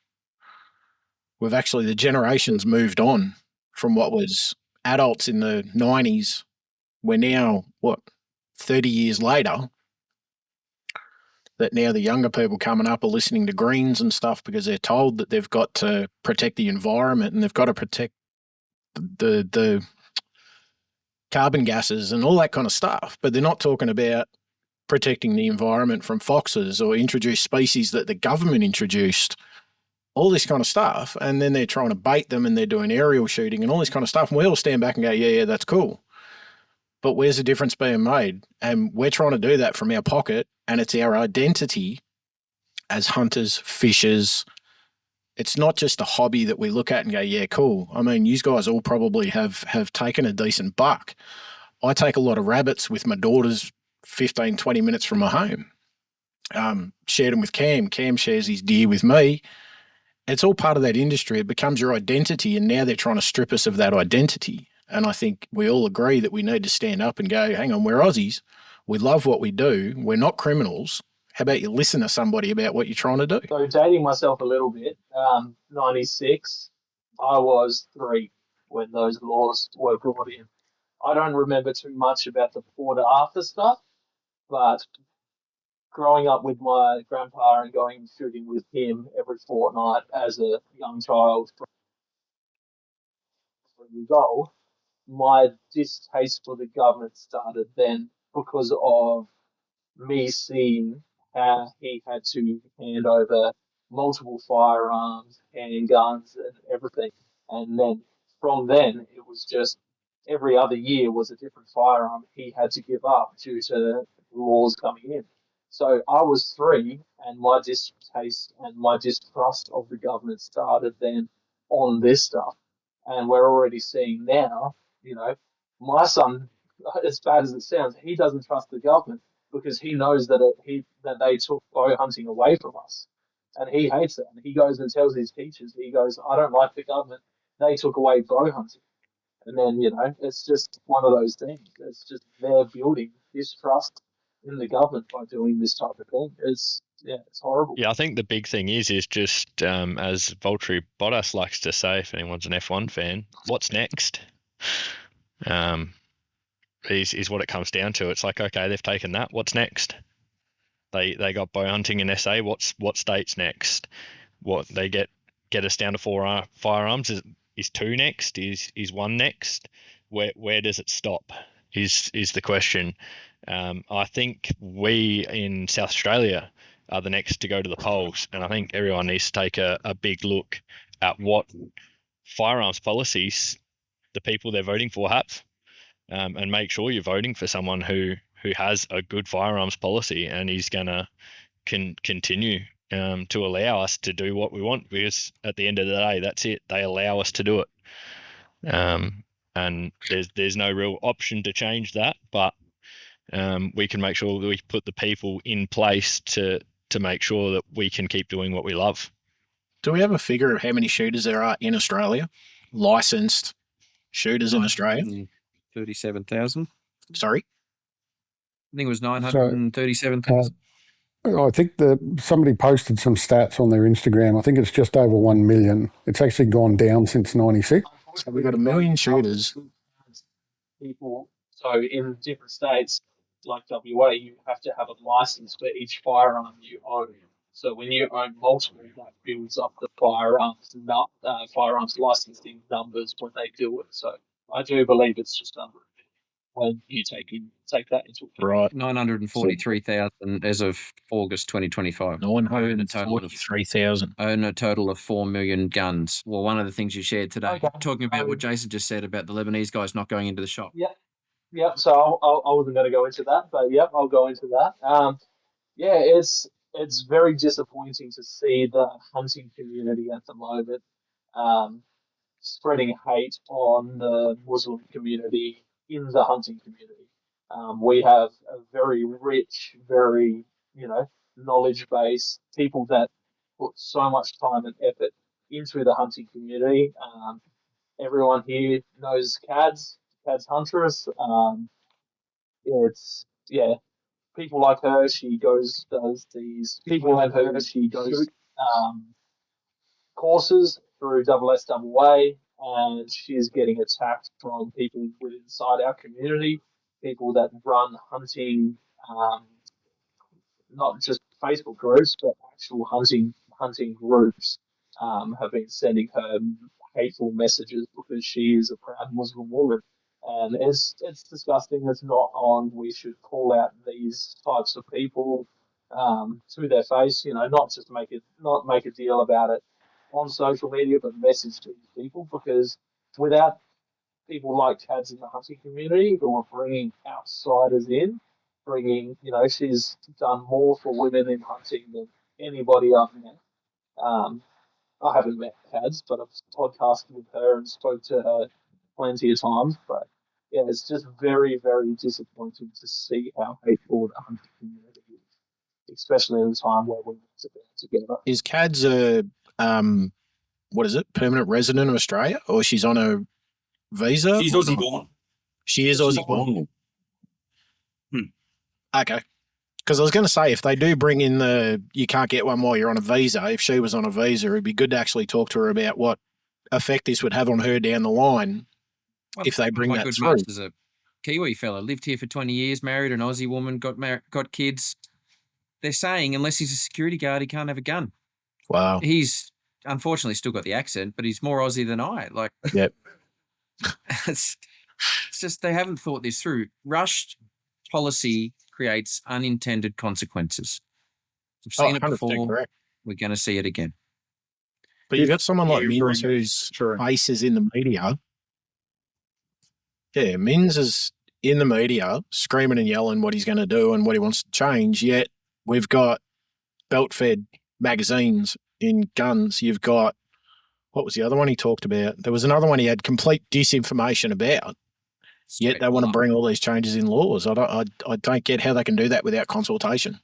The generations moved on from what was adults in the 90s. We're now, 30 years later, that now the younger people coming up are listening to Greens and stuff because they're told that they've got to protect the environment and they've got to protect the carbon gases and all that kind of stuff. But they're not talking about protecting the environment from foxes or introduced species that the government introduced, all this kind of stuff. And then they're trying to bait them and they're doing aerial shooting and all this kind of stuff. And we all stand back and go, yeah, that's cool. But where's the difference being made? And we're trying to do that from our pocket, and it's our identity as hunters, fishers. It's not just a hobby that we look at and go, yeah, cool. I mean, you guys all probably have taken a decent buck. I take a lot of rabbits with my daughters 15, 20 minutes from my home. Shared them with Cam. Cam shares his deer with me. It's all part of that industry. It becomes your identity, and now they're trying to strip us of that identity. And I think we all agree that we need to stand up and go, hang on, we're Aussies. We love what we do. We're not criminals. How about you listen to somebody about what you're trying to do? So dating myself a little bit, 96, I was 3 when those laws were brought in. I don't remember too much about the before to after stuff, but growing up with my grandpa and going shooting with him every fortnight as a young child from 3 years old, my distaste for the government started then because of me seeing how he had to hand over multiple firearms, handguns, and everything. And then from then, it was just every other year was a different firearm he had to give up due to laws coming in. So I was 3, and my distaste and my distrust of the government started then on this stuff. And we're already seeing now, my son, as bad as it sounds, he doesn't trust the government because he knows that they took bow hunting away from us, and he hates it. And he goes and tells his teachers, he goes, "I don't like the government. They took away bow hunting." And then it's just one of those things. It's just they're building distrust in the government by doing this type of thing. It's horrible. Yeah, I think the big thing is just as Valtteri Bottas likes to say, if anyone's an F1 fan, what's next? Is what it comes down to. It's like, okay, they've taken that. What's next? They got bow hunting in SA. What state's next? What they get us down to 4 firearms? Is 2 next? Is 1 next? Where does it stop? Is the question. I think we in South Australia are the next to go to the polls, and I think everyone needs to take a big look at what firearms policies the people they're voting for have. And make sure you're voting for someone who has a good firearms policy and is going to continue to allow us to do what we want, because at the end of the day, that's it. They allow us to do it. And there's no real option to change that, but we can make sure that we put the people in place to make sure that we can keep doing what we love. Do we have a figure of how many shooters there are in Australia? Licensed shooters in Australia? 37,000. Sorry? I think it was 937,000. I think somebody posted some stats on their Instagram. I think it's just over 1 million. It's actually gone down since 96. So we've got 1 million shooters. People, so in different states like WA, you have to have a license for each firearm you own. So when you own multiple, that builds up the firearms licensing numbers when they do it. So I do believe it's just under when you take that into account. Right. 943,000 as of August 2025. 943,000. Own a total of 4 million guns. Well, one of the things you shared today, Okay. talking about what Jason just said about the Lebanese guys not going into the shop. Yep. So I wasn't going to go into that, but yep, I'll go into that. It's very disappointing to see the hunting community at the moment spreading hate on the Muslim community in the hunting community. We have a very rich, very knowledge base, people that put so much time and effort into the hunting community. everyone here knows Cads Huntress. It's people like her. She does these. People like her. She goes courses through SSAA, and she's getting attacked from people within inside our community, people that run hunting, not just Facebook groups, but actual hunting groups, have been sending her hateful messages because she is a proud Muslim woman. And it's disgusting. It's not on. We should call out these types of people to their face. Not just make a deal about it on social media, but message to these people, because without people like Tads in the hunting community who are bringing outsiders in, she's done more for women in hunting than anybody I've met. I haven't met Tads, but I've podcasted with her and spoke to her plenty of times. But yeah, it's just very, very disappointing to see how hateful the hunting community is, especially in a time where we're together. Is Cads a permanent resident of Australia, or she's on a visa? She's Aussie born. She is Aussie born. Okay. Because I was going to say, if they do bring in you can't get one while you're on a visa, if she was on a visa, it'd be good to actually talk to her about what effect this would have on her down the line if they bring that through. There's a Kiwi fella, lived here for 20 years, married an Aussie woman, got kids. They're saying unless he's a security guard, he can't have a gun. Wow. He's unfortunately still got the accent, but he's more Aussie than I. Yep. It's just they haven't thought this through. Rushed policy creates unintended consequences. We've seen it before. Correct. We're going to see it again. But you've got someone like Mins whose face is in the media. Yeah, Mins is in the media screaming and yelling what he's going to do and what he wants to change, yet we've got belt-fed magazines in guns. You've got, what was the other one he talked about? There was another one he had complete disinformation about, yet they want to bring all these changes in laws. I don't get how they can do that without consultation.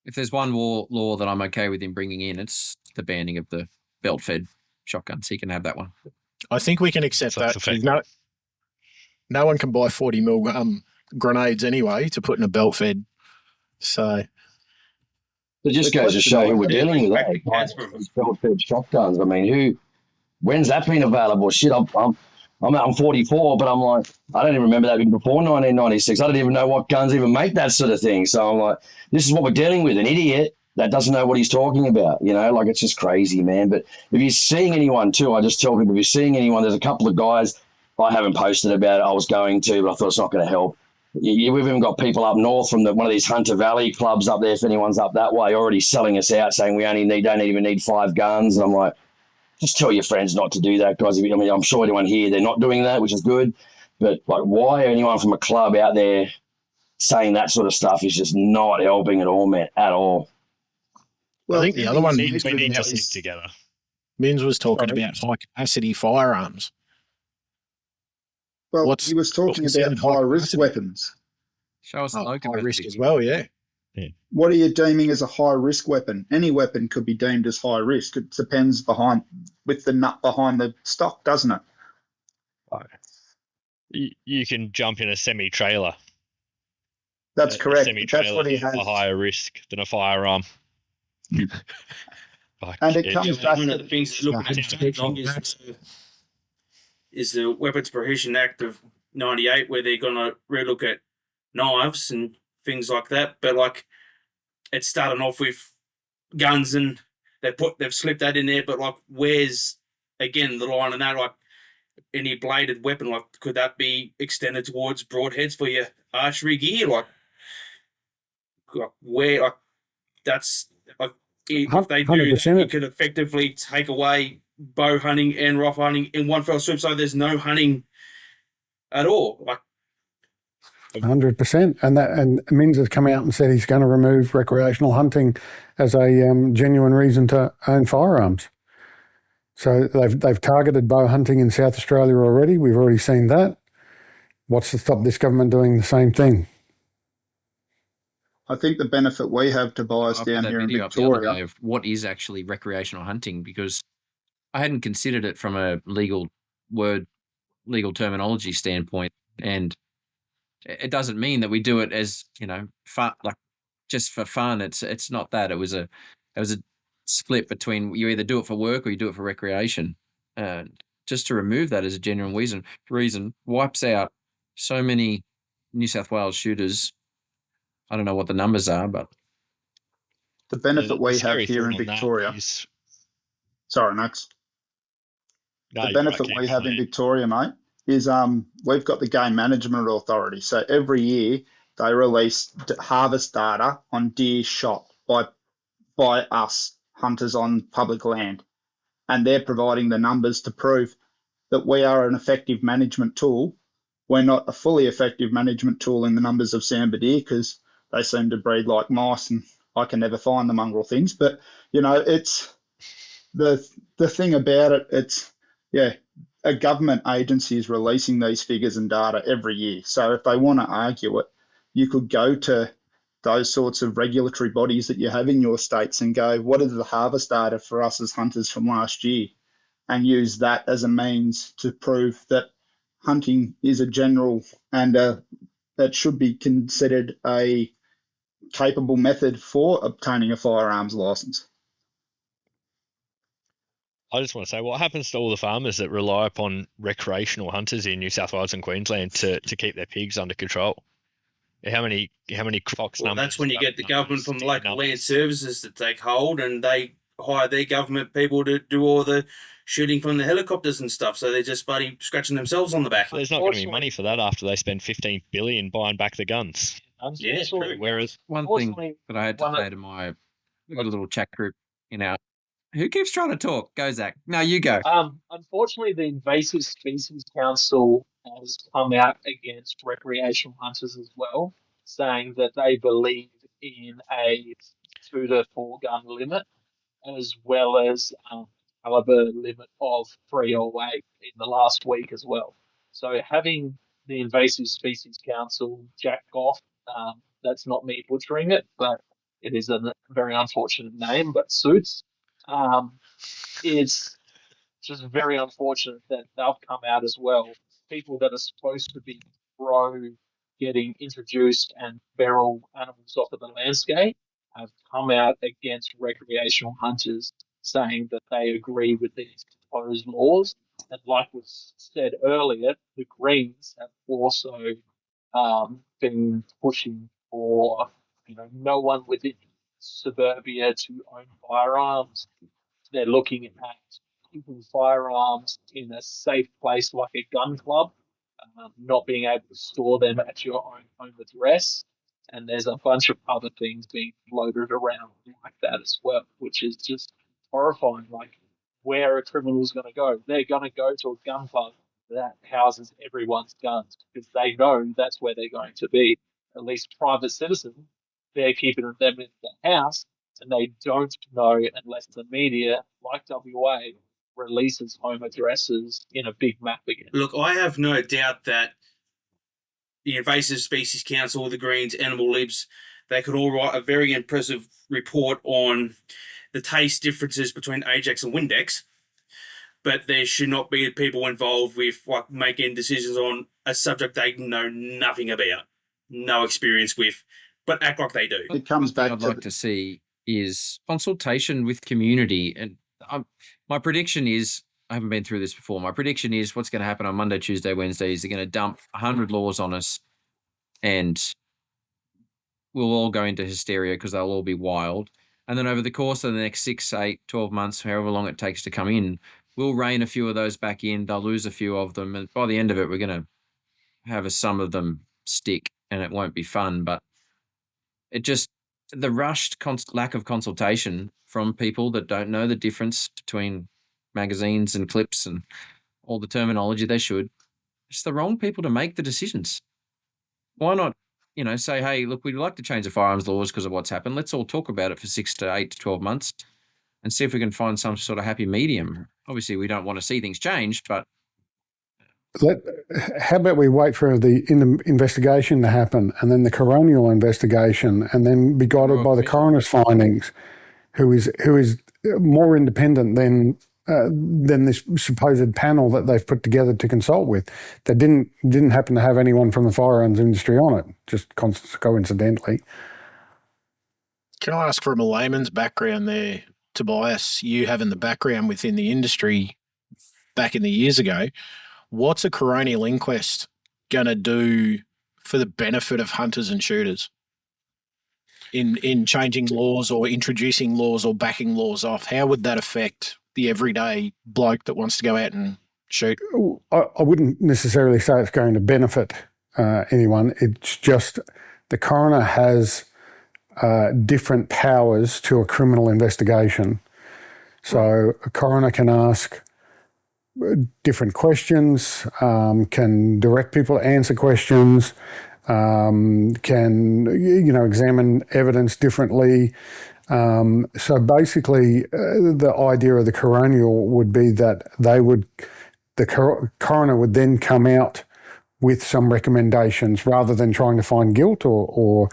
If there's one law that I'm okay with him bringing in, it's the banning of the belt-fed shotguns. He can have that one. I think we can accept that. No one can buy 40 mil grenades anyway to put in a belt-fed. So it just goes to show who we're dealing with. Belt-fed shotguns. I mean, when's that been available? Shit, I'm 44, but I'm like, I don't even remember that even before 1996. I don't even know what guns even make that sort of thing. So I'm like, this is what we're dealing with, an idiot that doesn't know what he's talking about. It's just crazy, man. But if you're seeing anyone too, I just tell people, if you're seeing anyone, there's a couple of guys, I haven't posted about it. I was going to, but I thought it's not going to help. We've even got people up north from one of these Hunter Valley clubs up there, if anyone's up that way, already selling us out, saying we don't even need 5 guns. And I'm like, just tell your friends not to do that, guys. I mean, I'm sure anyone here, they're not doing that, which is good. But why anyone from a club out there saying that sort of stuff is just not helping at all, man, at all. Well, I think the other one we need to stick together. Mins was talking about high-capacity firearms. Well, he was talking about high-risk weapons. Show us high risk as well, yeah. What are you deeming as a high-risk weapon? Any weapon could be deemed as high risk. It depends with the nut behind the stock, doesn't it? You can jump in a semi-trailer. That's correct. That's what he has. A higher risk than a firearm. And it comes back one of the things to look at is the Weapons Prohibition Act of 98, where they're going to relook at knives and things like that. But it's starting off with guns, and they've slipped that in there. But where's again the line on that? Any bladed weapon, could that be extended towards broadheads for your archery gear? Where that's if they do, you could effectively take away bow hunting and rifle hunting in one fell swoop, so there's no hunting at all. 100%. And Mins has come out and said he's going to remove recreational hunting as a genuine reason to own firearms. So they've targeted bow hunting in South Australia already. We've already seen that. What's to stop this government doing the same thing? I think the benefit we have, Tobias, down here in Victoria, of what is actually recreational hunting, because I hadn't considered it from a legal word legal terminology standpoint. And it doesn't mean that we do it as, fun, like just for fun. It's not that. It was a split between you either do it for work or you do it for recreation. Just to remove that as a genuine reason wipes out so many New South Wales shooters. I don't know what the numbers are, but the benefit we have here in Victoria. Sorry, Max. No, the benefit we have in Victoria, mate, is we've got the Game Management Authority. So every year they release harvest data on deer shot by us hunters on public land, and they're providing the numbers to prove that we are an effective management tool. We're not a fully effective management tool in the numbers of sambar deer because they seem to breed like mice, and I can never find the mongrel things. But it's the thing about it. It's a government agency is releasing these figures and data every year. So if they want to argue it, you could go to those sorts of regulatory bodies that you have in your states and go, what are the harvest data for us as hunters from last year? And use that as a means to prove that hunting is a general and that should be considered a capable method for obtaining a firearms license. I just want to say, what happens to all the farmers that rely upon recreational hunters in New South Wales and Queensland to keep their pigs under control? How many fox numbers? That's when you get the government from the local land services to take hold, and they hire their government people to do all the shooting from the helicopters and stuff. So they're just bloody scratching themselves on the back. There's not going to be money for that after they spend $15 billion buying back the guns. Yeah, true. Whereas one thing that I had to say to we've got a little chat group who keeps trying to talk? Go, Zach. No, you go. Unfortunately, the Invasive Species Council has come out against recreational hunters as well, saying that they believe in a 2 to 4 gun limit, as well as caliber limit of 308 in the last week as well. So having the Invasive Species Council jack off, that's not me butchering it, but it is a very unfortunate name, but suits. It's just very unfortunate that they've come out as well. People that are supposed to be pro getting introduced and feral animals off of the landscape have come out against recreational hunters, saying that they agree with these proposed laws. And like was said earlier, the Greens have also been pushing for no one within suburbia to own firearms. They're looking at keeping firearms in a safe place like a gun club, not being able to store them at your own home address. And there's a bunch of other things being floated around like that as well, which is just horrifying. Like, where are criminals going to go? They're going to go to a gun club that houses everyone's guns because they know that's where they're going to be. At least private citizens, they're keeping them in the house, and they don't know unless the media, like WA, releases home addresses in a big map again. Look, I have no doubt that the Invasive Species Council, the Greens, Animal Libs, they could all write a very impressive report on the taste differences between Ajax and Windex, but there should not be people involved with making decisions on a subject they know nothing about, no experience with, but act like they do. It comes back I'd like to see is consultation with community. And my prediction is, I haven't been through this before, my prediction is what's going to happen on Monday, Tuesday, Wednesday is they're going to dump 100 laws on us and we'll all go into hysteria because they'll all be wild. And then over the course of the next 6, 8, 12 months, however long it takes to come in, we'll rein a few of those back in. They'll lose a few of them. And by the end of it, we're going to have some of them stick and it won't be fun. But it just, the rushed lack of consultation from people that don't know the difference between magazines and clips and all the terminology they should, it's the wrong people to make the decisions. Why not, say, hey, look, we'd like to change the firearms laws because of what's happened. Let's all talk about it for 6 to 8 to 12 months and see if we can find some sort of happy medium. Obviously, we don't want to see things change, but how about we wait for the investigation to happen and then the coronial investigation and then be guided by the coroner's findings, who is more independent than than this supposed panel that they've put together to consult with. That didn't happen to have anyone from the firearms industry on it, just coincidentally. Can I ask from a layman's background there, Tobias, you having the background within the industry back in the years ago, what's a coronial inquest going to do for the benefit of hunters and shooters in changing laws or introducing laws or backing laws off? How would that affect the everyday bloke that wants to go out and shoot? I wouldn't necessarily say it's going to benefit anyone. It's just the coroner has different powers to a criminal investigation. So a coroner can ask different questions, can direct people to answer questions, can examine evidence differently. So basically, the idea of the coronial would be that the coroner would then come out with some recommendations rather than trying to find guilt or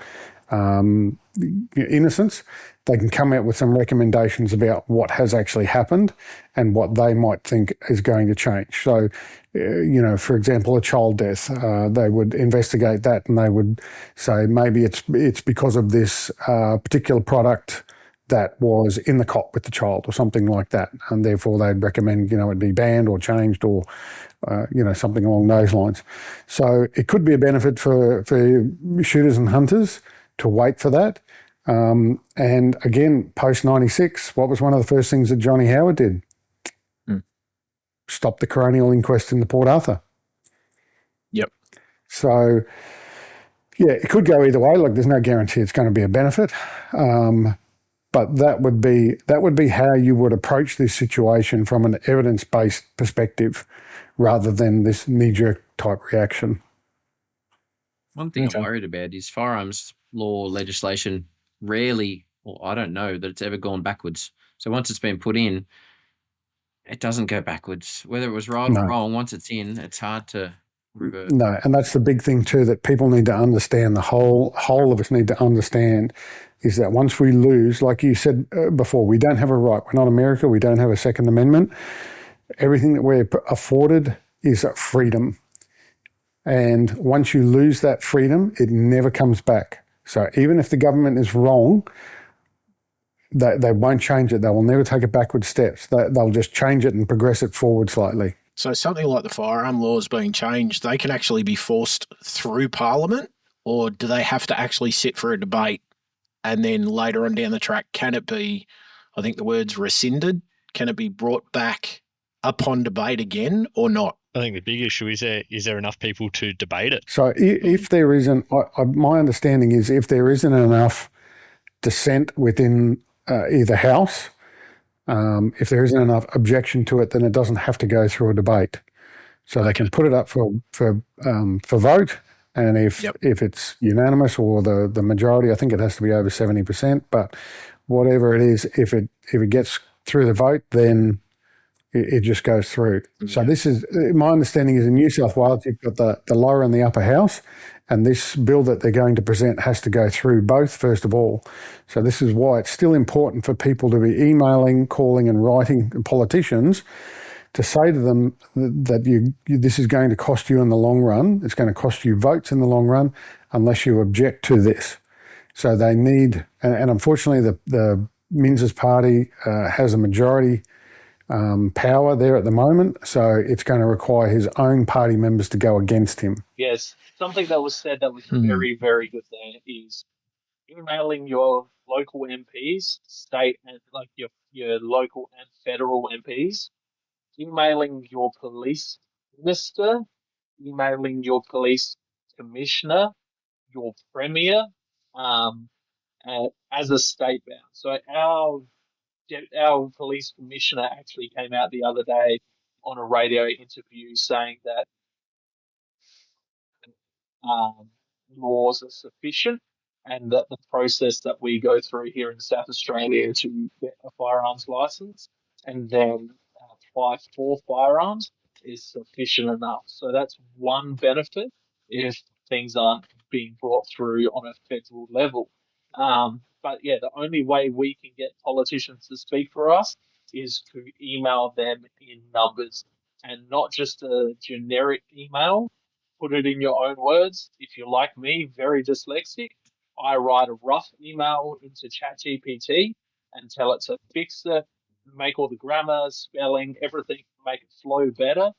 innocence. They can come out with some recommendations about what has actually happened and what they might think is going to change. So, for example, a child death, they would investigate that and they would say maybe it's because of this particular product that was in the cot with the child or something like that, and therefore they'd recommend it be banned or changed or something along those lines. So it could be a benefit for shooters and hunters to wait for that. And again, post 96, what was one of the first things that Johnny Howard did? Stop the coronial inquest in the Port Arthur. Yep. So, yeah, it could go either way. Look, there's no guarantee it's going to be a benefit. But that would be how you would approach this situation from an evidence-based perspective rather than this knee-jerk type reaction. One thing I'm worried about is firearms law legislation rarely, or I don't know that it's ever gone backwards. So once it's been put in, it doesn't go backwards. Whether it was right or wrong, once it's in, it's hard to revert. No, and that's the big thing too that people need to understand, the whole of us need to understand, is that once we lose, like you said before, we don't have a right. We're not America. We don't have a Second Amendment. Everything that we're afforded is freedom. And once you lose that freedom, it never comes back. So even if the government is wrong, they won't change it. They will never take it backward steps. They'll just change it and progress it forward slightly. So something like the firearm laws being changed, they can actually be forced through Parliament, or do they have to actually sit for a debate and then later on down the track, can it be, I think the word's rescinded, can it be brought back upon debate again or not? I think the big issue is there enough people to debate it? So if there isn't, my understanding is if there isn't enough dissent within either house, if there isn't enough objection to it, then it doesn't have to go through a debate. So they can put it up for vote, and if it's unanimous or the majority, I think it has to be over 70%. But whatever it is, if it gets through the vote, then it just goes through. Yeah. So this is, my understanding is in New South Wales, you've got the lower and the upper house, and this bill that they're going to present has to go through both, first of all. So this is why it's still important for people to be emailing, calling and writing politicians to say to them that this is going to cost you in the long run. It's going to cost you votes in the long run unless you object to this. So they need, and unfortunately the Minns' party has a majority power there at the moment, so it's going to require his own party members to go against him. Yes, something that was said that was very, very good there is emailing your local MPs, state and like your local and federal MPs, emailing your police minister, emailing your police commissioner, your premier, as a state bound. So our police commissioner actually came out the other day on a radio interview saying that laws are sufficient and that the process that we go through here in South Australia to get a firearms license and then apply for firearms is sufficient enough. So that's one benefit if things aren't being brought through on a federal level. But yeah, the only way we can get politicians to speak for us is to email them in numbers and not just a generic email. Put it in your own words. If you're like me, very dyslexic, I write a rough email into ChatGPT and tell it to fix it, make all the grammar, spelling, everything, make it flow better,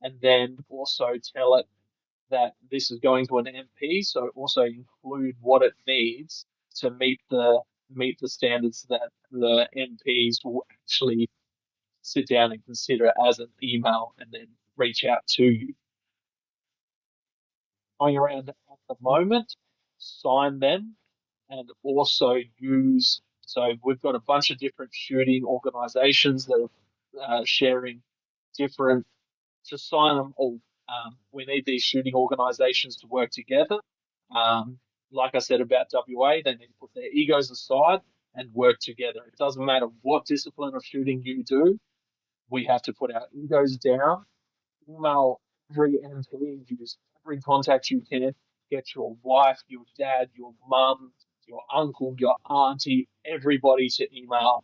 and then also tell it that this is going to an MP, so also include what it needs to meet the standards that the MPs will actually sit down and consider as an email and then reach out to you. Going around at the moment, sign them and also use. So we've got a bunch of different shooting organisations that are sharing different. To sign them all, we need these shooting organisations to work together. Like I said about WA, they need to put their egos aside and work together. It doesn't matter what discipline of shooting you do. We have to put our egos down, email every MP, use every contact you can, get your wife, your dad, your mum, your uncle, your auntie, everybody to email.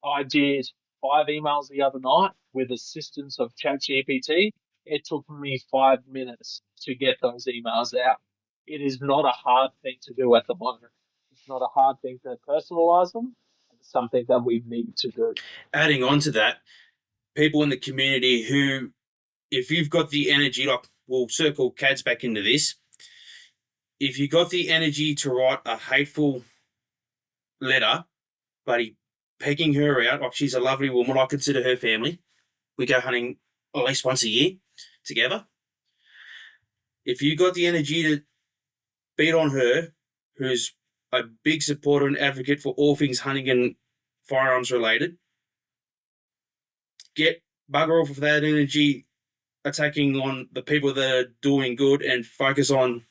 I did 5 emails the other night with assistance of ChatGPT. It took me 5 minutes to get those emails out. It is not a hard thing to do at the moment. It's not a hard thing to personalise them. It's something that we need to do. Adding on to that, people in the community who, if you've got the energy, like we'll circle Cads back into this, if you got the energy to write a hateful letter, but pegging her out, like she's a lovely woman, I consider her family. We go hunting at least once a year together. If you got the energy to beat on her, who's a big supporter and advocate for all things hunting and firearms related, get bugger off of that energy attacking on the people that are doing good and focus on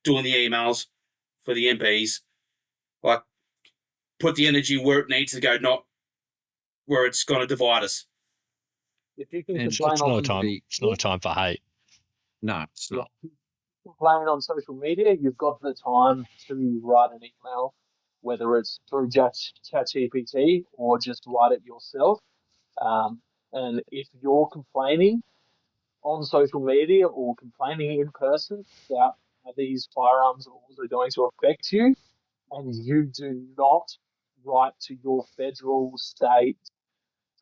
doing the emails for the MPs. Like, put the energy where it needs to go, not where it's going to divide us. If you can It's complain not on a time. It's not a time for hate. No, it's not. complain on social media, you've got the time to write an email, whether it's through ChatGPT or just write it yourself. And if you're complaining on social media or complaining in person about how these firearms laws are going to affect you, and you do not write to your federal, state,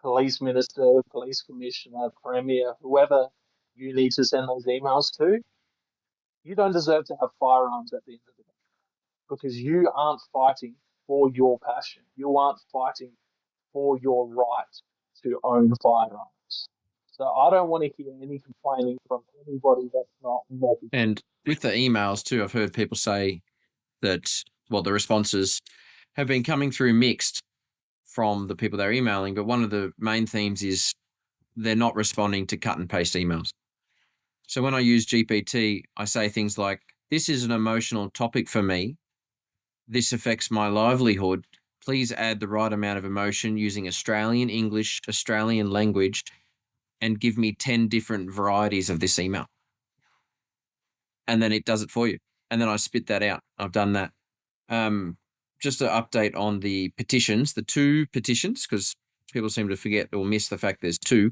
police minister, police commissioner, premier, whoever you need to send those emails to, you don't deserve to have firearms at the end of the day, because you aren't fighting for your passion. You aren't fighting for your right to own firearms. So I don't want to hear any complaining from anybody that's not mobbing. And with the emails too, I've heard people say that, well, the responses have been coming through mixed from the people they're emailing, but one of the main themes is they're not responding to cut and paste emails. So when I use GPT, I say things like, this is an emotional topic for me. This affects my livelihood. Please add the right amount of emotion using Australian English, Australian language, and give me 10 different varieties of this email. And then it does it for you. And then I spit that out. I've done that. Just an update on the petitions, the 2 petitions, because people seem to forget or miss the fact there's 2.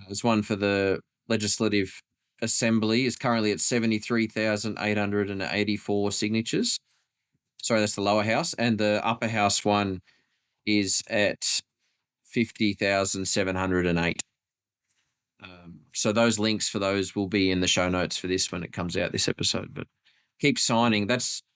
There's one for the Legislative Assembly, is currently at 73,884 signatures. Sorry, that's the lower house. And the upper house one is at 50,708. So those links for those will be in the show notes for this when it comes out, this episode. But keep signing.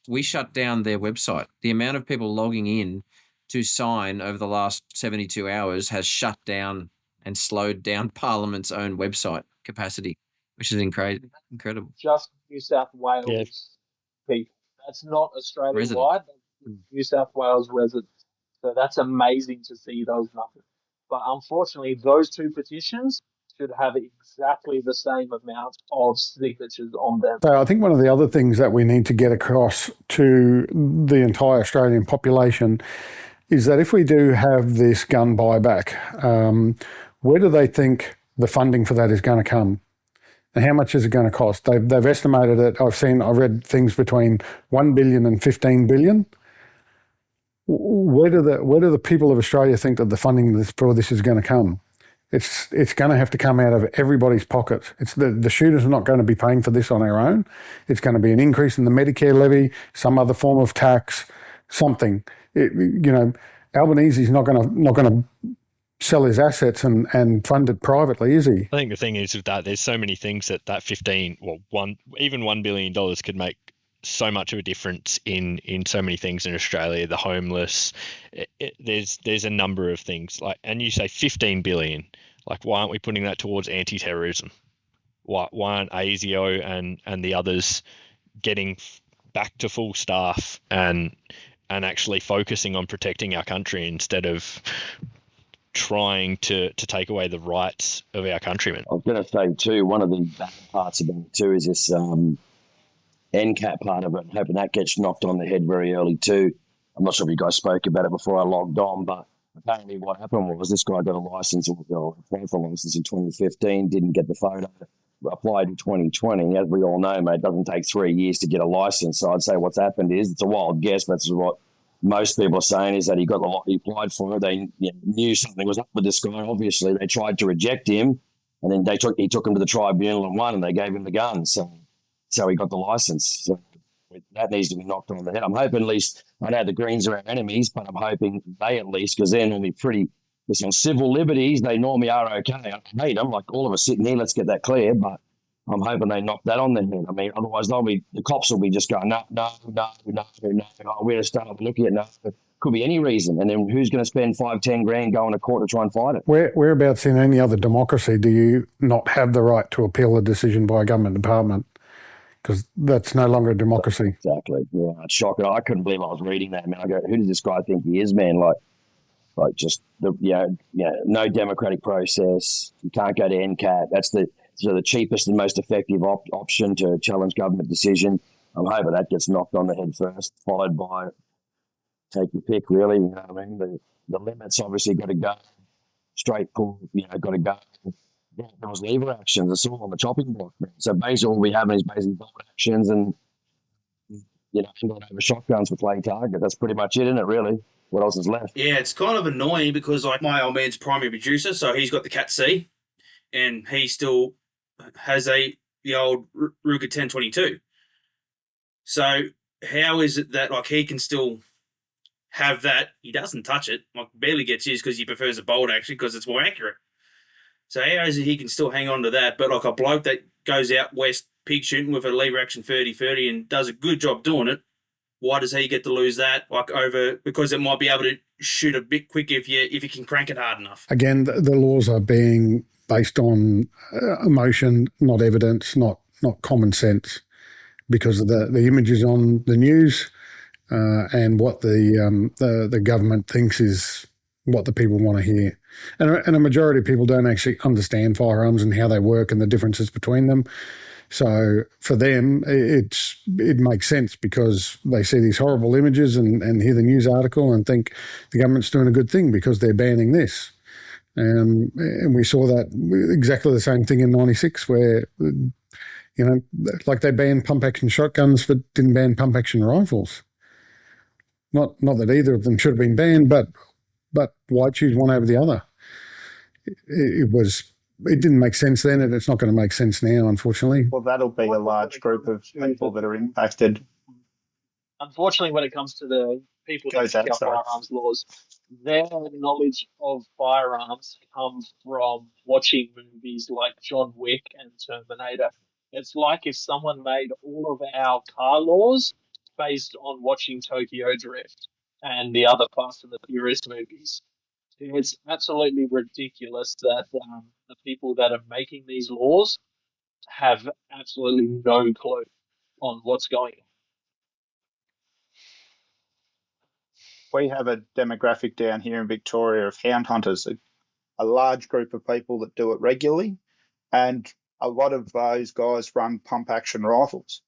We shut down their website. The amount of people logging in to sign over the last 72 hours has shut down and slowed down Parliament's own website capacity, which is incredible. Just New South Wales people. That's not Australia-wide. That's New South Wales residents. So that's amazing to see those numbers. But unfortunately, those 2 petitions should have exactly the same amount of signatures on them. So I think one of the other things that we need to get across to the entire Australian population is that if we do have this gun buyback, where do they think the funding for that is going to come? And how much is it going to cost? They've estimated it. I read things between 1 billion and 15 billion. where do the people of Australia think that the funding for this is going to come? It's going to have to come out of everybody's pockets. It's the shooters are not going to be paying for this on their own. It's going to be an increase in the Medicare levy, some other form of tax, something. Albanese's not going to sell his assets and fund it privately, is he? I think the thing is with that, there's so many things that $1 billion could make so much of a difference in so many things in Australia. The homeless, there's a number of things and you say 15 billion. Like, why aren't we putting that towards anti-terrorism? Why aren't ASIO and the others getting back to full staff and actually focusing on protecting our country instead of trying to take away the rights of our countrymen? I was going to say too, one of the bad parts about it too is this NCAP part of it. I'm hoping that gets knocked on the head very early too. I'm not sure if you guys spoke about it before I logged on, but apparently what happened was this guy got a license, a rifle license in 2015, didn't get the photo, applied in 2020. As we all know, mate, it doesn't take 3 years to get a license. So I'd say what's happened is, it's a wild guess, but that's what most people are saying, is that he applied for it. They knew something was up with this guy. Obviously, they tried to reject him, and then he took him to the tribunal and won, and they gave him the gun. So he got the license. So that needs to be knocked on the head. I'm hoping at least, I know the Greens are our enemies, but I'm hoping they at least, because they're normally on civil liberties, they normally are okay. I hate them, like all of us sitting here, let's get that clear, but I'm hoping they knock that on the head. I mean, otherwise the cops will be just going, no, we're going to start looking at it. Could be any reason. And then who's going to spend 5-10 grand going to court to try and fight it? Whereabouts in any other democracy do you not have the right to appeal a decision by a government department? Because that's no longer a democracy. Exactly. Yeah, it's shocking. I couldn't believe I was reading that. I mean, I go, who does this guy think he is, man? Like just no democratic process. You can't go to NCAP. That's the cheapest and most effective option to challenge government decision. I'm hoping that gets knocked on the head first, followed by take your pick, really. You know what I mean? The limits obviously got to go straight for, got to go. Those lever actions, it's all on the chopping block, man. So basically all we have is basically bolt actions and, over shotguns for playing target. That's pretty much it, isn't it, really? What else is left? Yeah, it's kind of annoying because my old man's primary producer, so he's got the Cat C, and he still has the old Ruger 1022. So how is it that he can still have that? He doesn't touch it, barely gets used because he prefers a bolt action because it's more accurate. So how is it he can still hang on to that? But a bloke that goes out west pig shooting with a lever action 30-30 and does a good job doing it, why does he get to lose that? Because it might be able to shoot a bit quicker if you can crank it hard enough. Again, the laws are being based on emotion, not evidence, not common sense, because of the images on the news and what the government thinks is what the people want to hear. And a majority of people don't actually understand firearms and how they work and the differences between them. So for them, it makes sense because they see these horrible images and hear the news article and think the government's doing a good thing because they're banning this. And we saw that exactly the same thing in '96 where, they banned pump-action shotguns but didn't ban pump-action rifles. Not that either of them should have been banned, but why choose one over the other? It didn't make sense then, and it's not going to make sense now, unfortunately. Well, that'll be a large group of people that are impacted. Unfortunately, when it comes to the people that make our firearms laws, their knowledge of firearms comes from watching movies like John Wick and Terminator. It's like if someone made all of our car laws based on watching Tokyo Drift and the other Fast and the Furious movies. It's absolutely ridiculous that the people that are making these laws have absolutely no clue on what's going on. We have a demographic down here in Victoria of hound hunters, a large group of people that do it regularly, and a lot of those guys run pump-action rifles.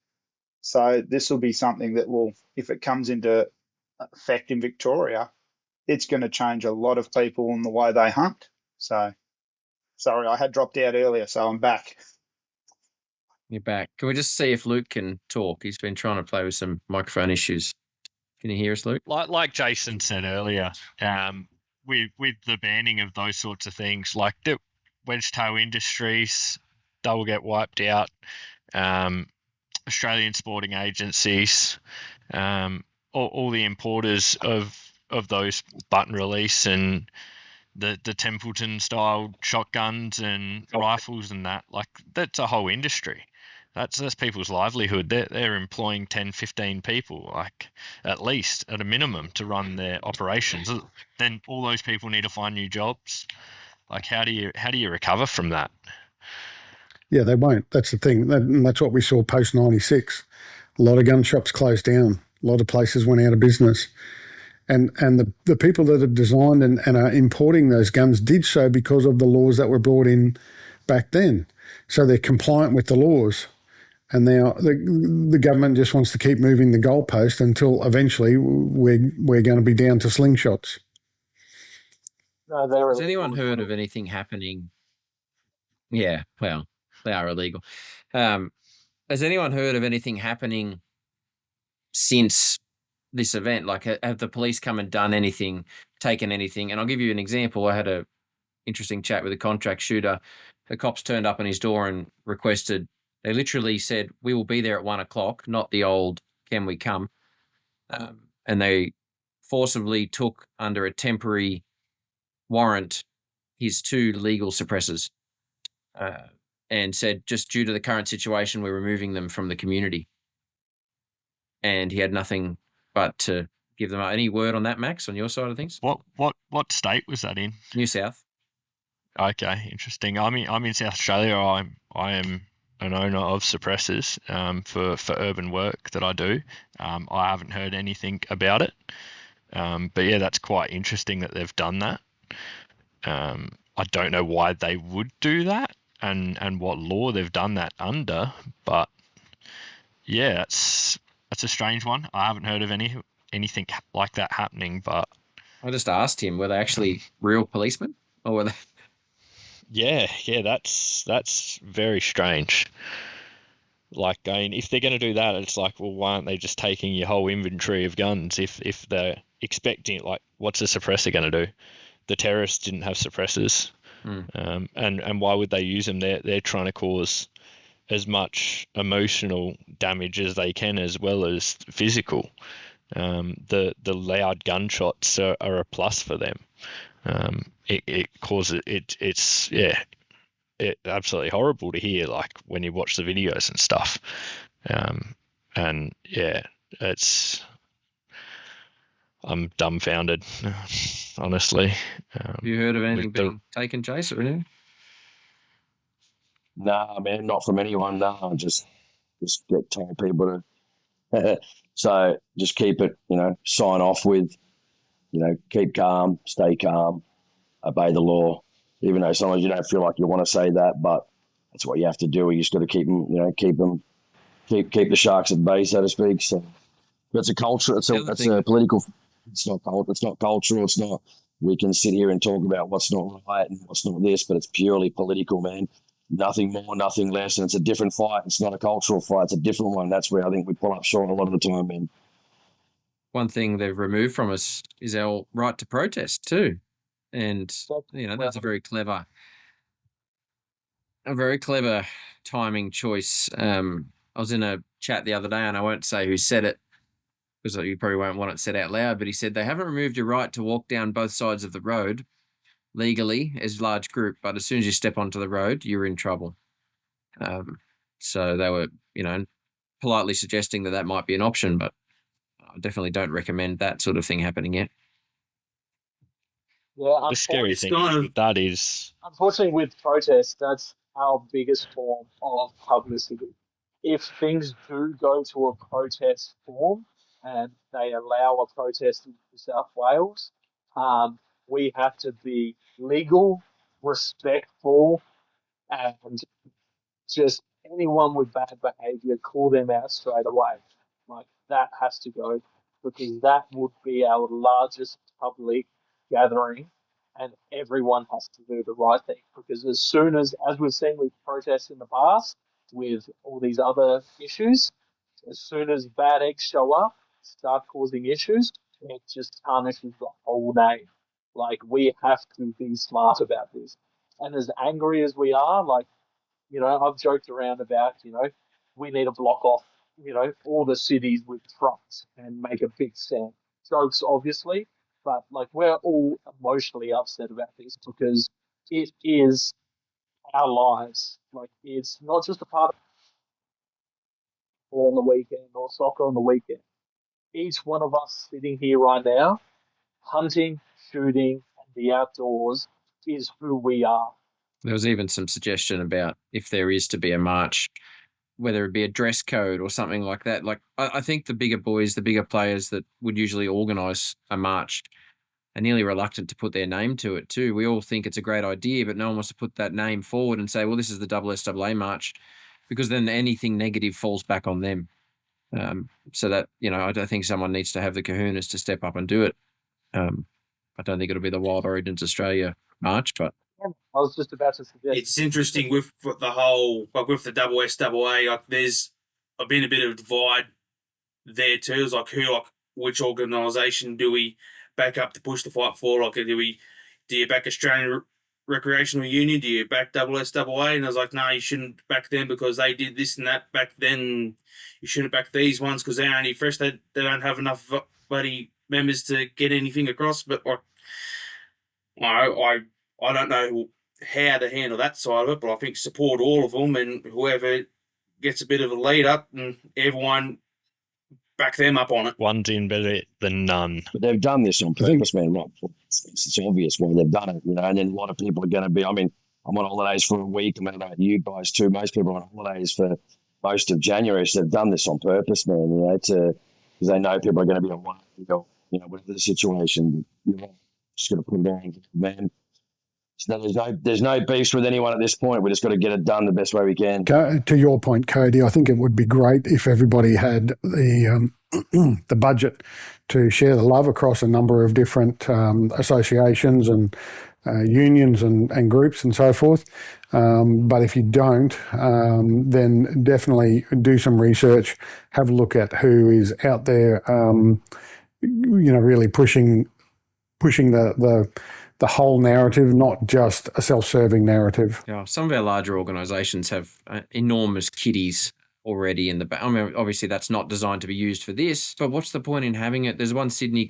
So this will be something that will, if it comes into effect in Victoria, it's going to change a lot of people in the way they hunt. So, sorry, I had dropped out earlier, so I'm back. You're back. Can we just see if Luke can talk? He's been trying to play with some microphone issues. Can you hear us, Luke? Like Jason said earlier, with the banning of those sorts of things, like the wedge-tail industries, they will get wiped out. Australian sporting agencies, all the importers of those button release and the Templeton style shotguns and rifles and that, like that's a whole industry. That's people's livelihood. They're employing 10, 15 people, like at least at a minimum, to run their operations. Then all those people need to find new jobs. Like how do you recover from that? Yeah, they won't. That's the thing. And that's what we saw post 96. A lot of gun shops closed down. A lot of places went out of business. And the people that have designed and are importing those guns did so because of the laws that were brought in back then. So they're compliant with the laws. And now the government just wants to keep moving the goalpost until eventually we're going to be down to slingshots. No, Has anyone heard of anything happening? Yeah, well, they are illegal. Has anyone heard of anything happening since this event? Like, have the police come and done anything, taken anything? And I'll give you an example. I had a interesting chat with a contract shooter. The cops turned up on his door and requested. They literally said, "We will be there at 1 o'clock," not the old "can we come?" And they forcibly took under a temporary warrant his 2 legal suppressors and said, just due to the current situation, we're removing them from the community. And he had nothing but to give them any word on that, Max, on your side of things? What state was that in? New South. Okay, interesting. I'm in South Australia. I am an owner of suppressors for urban work that I do. I haven't heard anything about it. But yeah, that's quite interesting that they've done that. I don't know why they would do that and what law they've done that under, but yeah, that's a strange one. I haven't heard of anything like that happening, but I just asked him, were they actually real policemen or were they? Yeah, that's very strange. Like, I mean, if they're going to do that, it's like, well, why aren't they just taking your whole inventory of guns if they're expecting it? Like, what's a suppressor going to do? The terrorists didn't have suppressors. And why would they use them? They're trying to cause as much emotional damage as they can, as well as physical. The loud gunshots are a plus for them. It causes it's absolutely horrible to hear, like when you watch the videos and stuff. And yeah, I'm dumbfounded, honestly. Have you heard of anything being taken, Chase, or anything? Nah, man, not from anyone. Nah, just get told people to. So just keep it, sign off with, keep calm, stay calm, obey the law. Even though sometimes you don't feel like you want to say that, but that's what you have to do. You just got to keep them, keep the sharks at bay, so to speak. So, but it's a culture. It's a political. It's not cultural. It's not. We can sit here and talk about what's not right and what's not this, but it's purely political, man. Nothing more, nothing less, and it's a different fight. It's not a cultural fight. It's a different one. That's where I think we pull up short a lot of the time, man. One thing they've removed from us is our right to protest too, and that's a very clever timing choice. I was in a chat the other day, and I won't say who said it because you probably won't want it said out loud, but he said they haven't removed your right to walk down both sides of the road legally as a large group, but as soon as you step onto the road, you're in trouble. So they were, politely suggesting that might be an option, but I definitely don't recommend that sort of thing happening yet. Yeah, the scary thing that is, unfortunately, with protests, that's our biggest form of publicity. If things do go to a protest form and they allow a protest in New South Wales, we have to be legal, respectful, and just anyone with bad behaviour, call them out straight away. Like, that has to go, because that would be our largest public gathering, and everyone has to do the right thing. Because as soon as we've seen with protests in the past, with all these other issues, as soon as bad eggs show up, start causing issues, it just tarnishes the whole name. Like, we have to be smart about this. And as angry as we are, like, I've joked around about, we need to block off, all the cities with trucks and make a big stand. Jokes, obviously, but like, we're all emotionally upset about this because it is our lives. Like, it's not just a part of football on the weekend or soccer on the weekend. Each one of us sitting here right now, hunting, shooting, and the outdoors is who we are. There was even some suggestion about if there is to be a march, whether it be a dress code or something like that. Like, I think the bigger boys, the bigger players that would usually organise a march are nearly reluctant to put their name to it too. We all think it's a great idea, but no one wants to put that name forward and say, well, this is the SSAA march, because then anything negative falls back on them. So that, I don't think someone needs to have the kahunas to step up and do it. I don't think it'll be the Wild Origins Australia march, but I was just about to suggest. It's interesting with the whole, like with the SSAA, like there's been a bit of a divide there too. It's like which organisation do we back up to push the fight for? Like, do you back Australian Recreational Union? Do you back SSAA? And I was like, no, you shouldn't back them because they did this and that back then. You shouldn't back these ones because they're only fresh. They don't have enough bloody members to get anything across. But like, I don't know how to handle that side of it, but I think support all of them, and whoever gets a bit of a lead up, and everyone back them up on it. One's in better than none. But they've done this on purpose, man. Right? It's obvious why they've done it, and then a lot of people are going to be, I'm on holidays for a week. I don't know you guys too. Most people are on holidays for most of January, so they've done this on purpose, man, because they know people are going to be away, whatever the situation. Just got to put it on, man. So there's no beef with anyone at this point. We just got to get it done the best way we can. To your point, Cody, I think it would be great if everybody had the the budget to share the love across a number of different associations and unions and groups and so forth. But if you don't, then definitely do some research, have a look at who is out there, really pushing the whole narrative, not just a self-serving narrative. Yeah, some of our larger organisations have enormous kitties already in the back. I mean, obviously that's not designed to be used for this, but what's the point in having it? There's one Sydney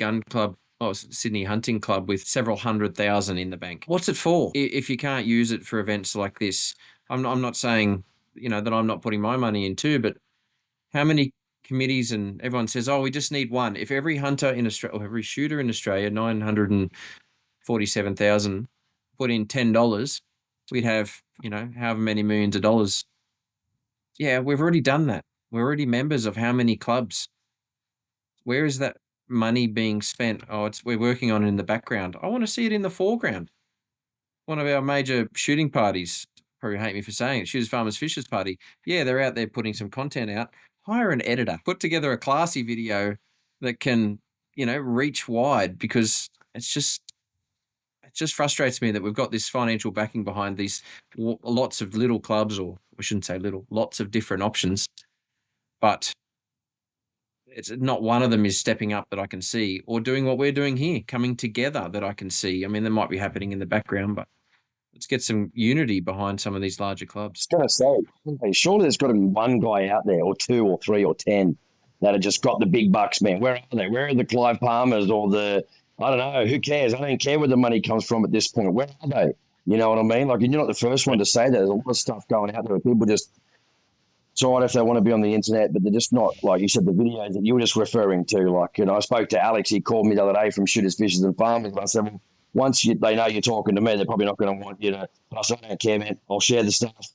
Sydney Hunting Club with several 100,000 in the bank. What's it for? If you can't use it for events like this, I'm not saying, that I'm not putting my money in too, but how many committees, and everyone says, we just need one. If every hunter in Australia, or every shooter in Australia, 947,000, put in $10, we'd have, however many millions of dollars. Yeah, we've already done that. We're already members of how many clubs? Where is that money being spent? We're working on it in the background. I want to see it in the foreground. One of our major shooting parties, probably hate me for saying it, Shooters, Farmers, Fishers Party. Yeah, they're out there putting some content out. Hire an editor. Put together a classy video that can, reach wide, because it just frustrates me that we've got this financial backing behind these lots of little clubs, or we shouldn't say little, lots of different options, but it's not one of them is stepping up that I can see, or doing what we're doing here, coming together that I can see. I mean, that might be happening in the background, but let's get some unity behind some of these larger clubs. I was going to say, surely there's got to be one guy out there, or two, or three, or 10 that have just got the big bucks, man. Where are they? Where are the Clive Palmers or I don't know. Who cares? I don't care where the money comes from at this point. Where are they? You know what I mean? Like, and you're not the first one to say that. There's a lot of stuff going out there. People just, it's all right if they want to be on the internet, but they're just not, like you said, the videos that you were just referring to. Like, I spoke to Alex. He called me the other day from Shooters, Fishers and Farmers. And I said, well, once they know you're talking to me, they're probably not going to want you to. But I said, I don't care, man. I'll share the stuff.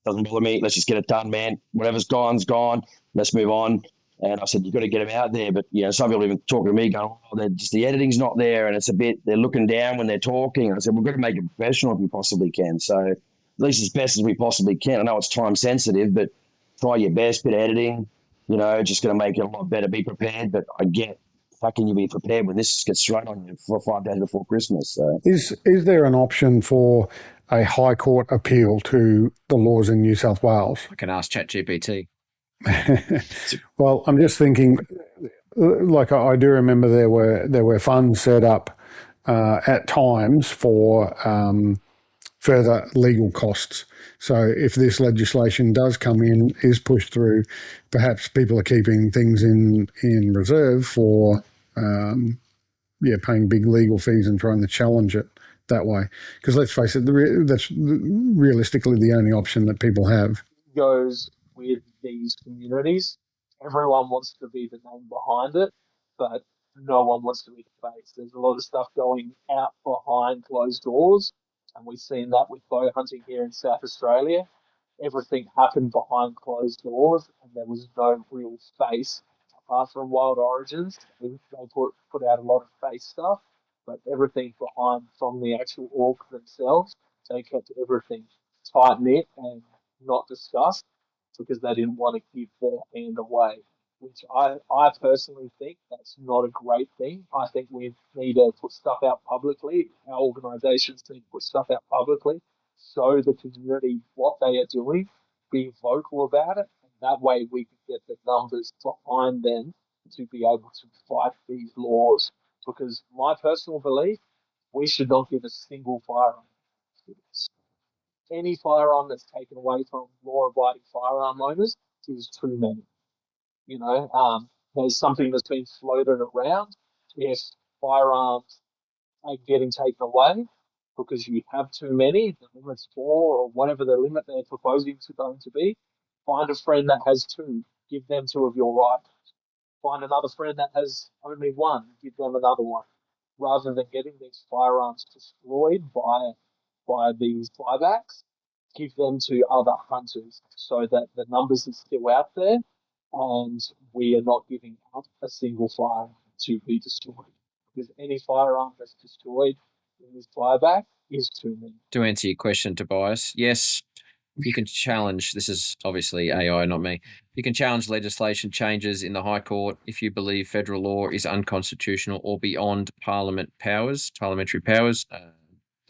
Doesn't bother me. Let's just get it done, man. Whatever's gone's gone. Let's move on. And I said, you've got to get them out there. But, some people even talking to me going, the editing's not there. And it's they're looking down when they're talking. And I said, we've got to make it professional if we possibly can. So at least as best as we possibly can. I know it's time sensitive, but try your best, bit of editing, just going to make it a lot better. Be prepared. But I get, how can you be prepared when this gets thrown on you for 5 days before Christmas? So. Is there an option for a High Court appeal to the laws in New South Wales? I can ask ChatGPT. Well, I'm just thinking, like I do remember there were funds set up at times for further legal costs. So if this legislation does come in, is pushed through, perhaps people are keeping things in reserve for paying big legal fees and trying to challenge it that way. Because let's face it, that's realistically the only option that people have. Goes with these communities. Everyone wants to be the name behind it, but no one wants to be the face. There's a lot of stuff going out behind closed doors, and we've seen that with bow hunting here in South Australia. Everything happened behind closed doors, and there was no real face apart from Wild Origins. They put out a lot of face stuff, but everything behind from the actual org themselves, they kept everything tight knit and not discussed because they didn't want to give their hand away, which I personally think that's not a great thing. I think we need to put stuff out publicly. Our organisations need to put stuff out publicly, show the community what they are doing, be vocal about it, and that way we can get the numbers behind them to be able to fight these laws. Because my personal belief, we should not give a single firearm. Any firearm that's taken away from law-abiding firearm owners is too many. There's something that's been floated around. If firearms are getting taken away because you have too many, the limit's 4 or whatever the limit they're proposing is going to be, find a friend that has 2, give them 2 of your rifles. Find another friend that has only 1, give them another one. Rather than getting these firearms destroyed by these buybacks, give them to other hunters so that the numbers are still out there and we are not giving up a single firearm to be destroyed. Because any firearm that's destroyed in this buyback is too many. To answer your question, Tobias, yes, you can challenge, this is obviously AI, not me, you can challenge legislation changes in the High Court if you believe federal law is unconstitutional or beyond parliamentary powers.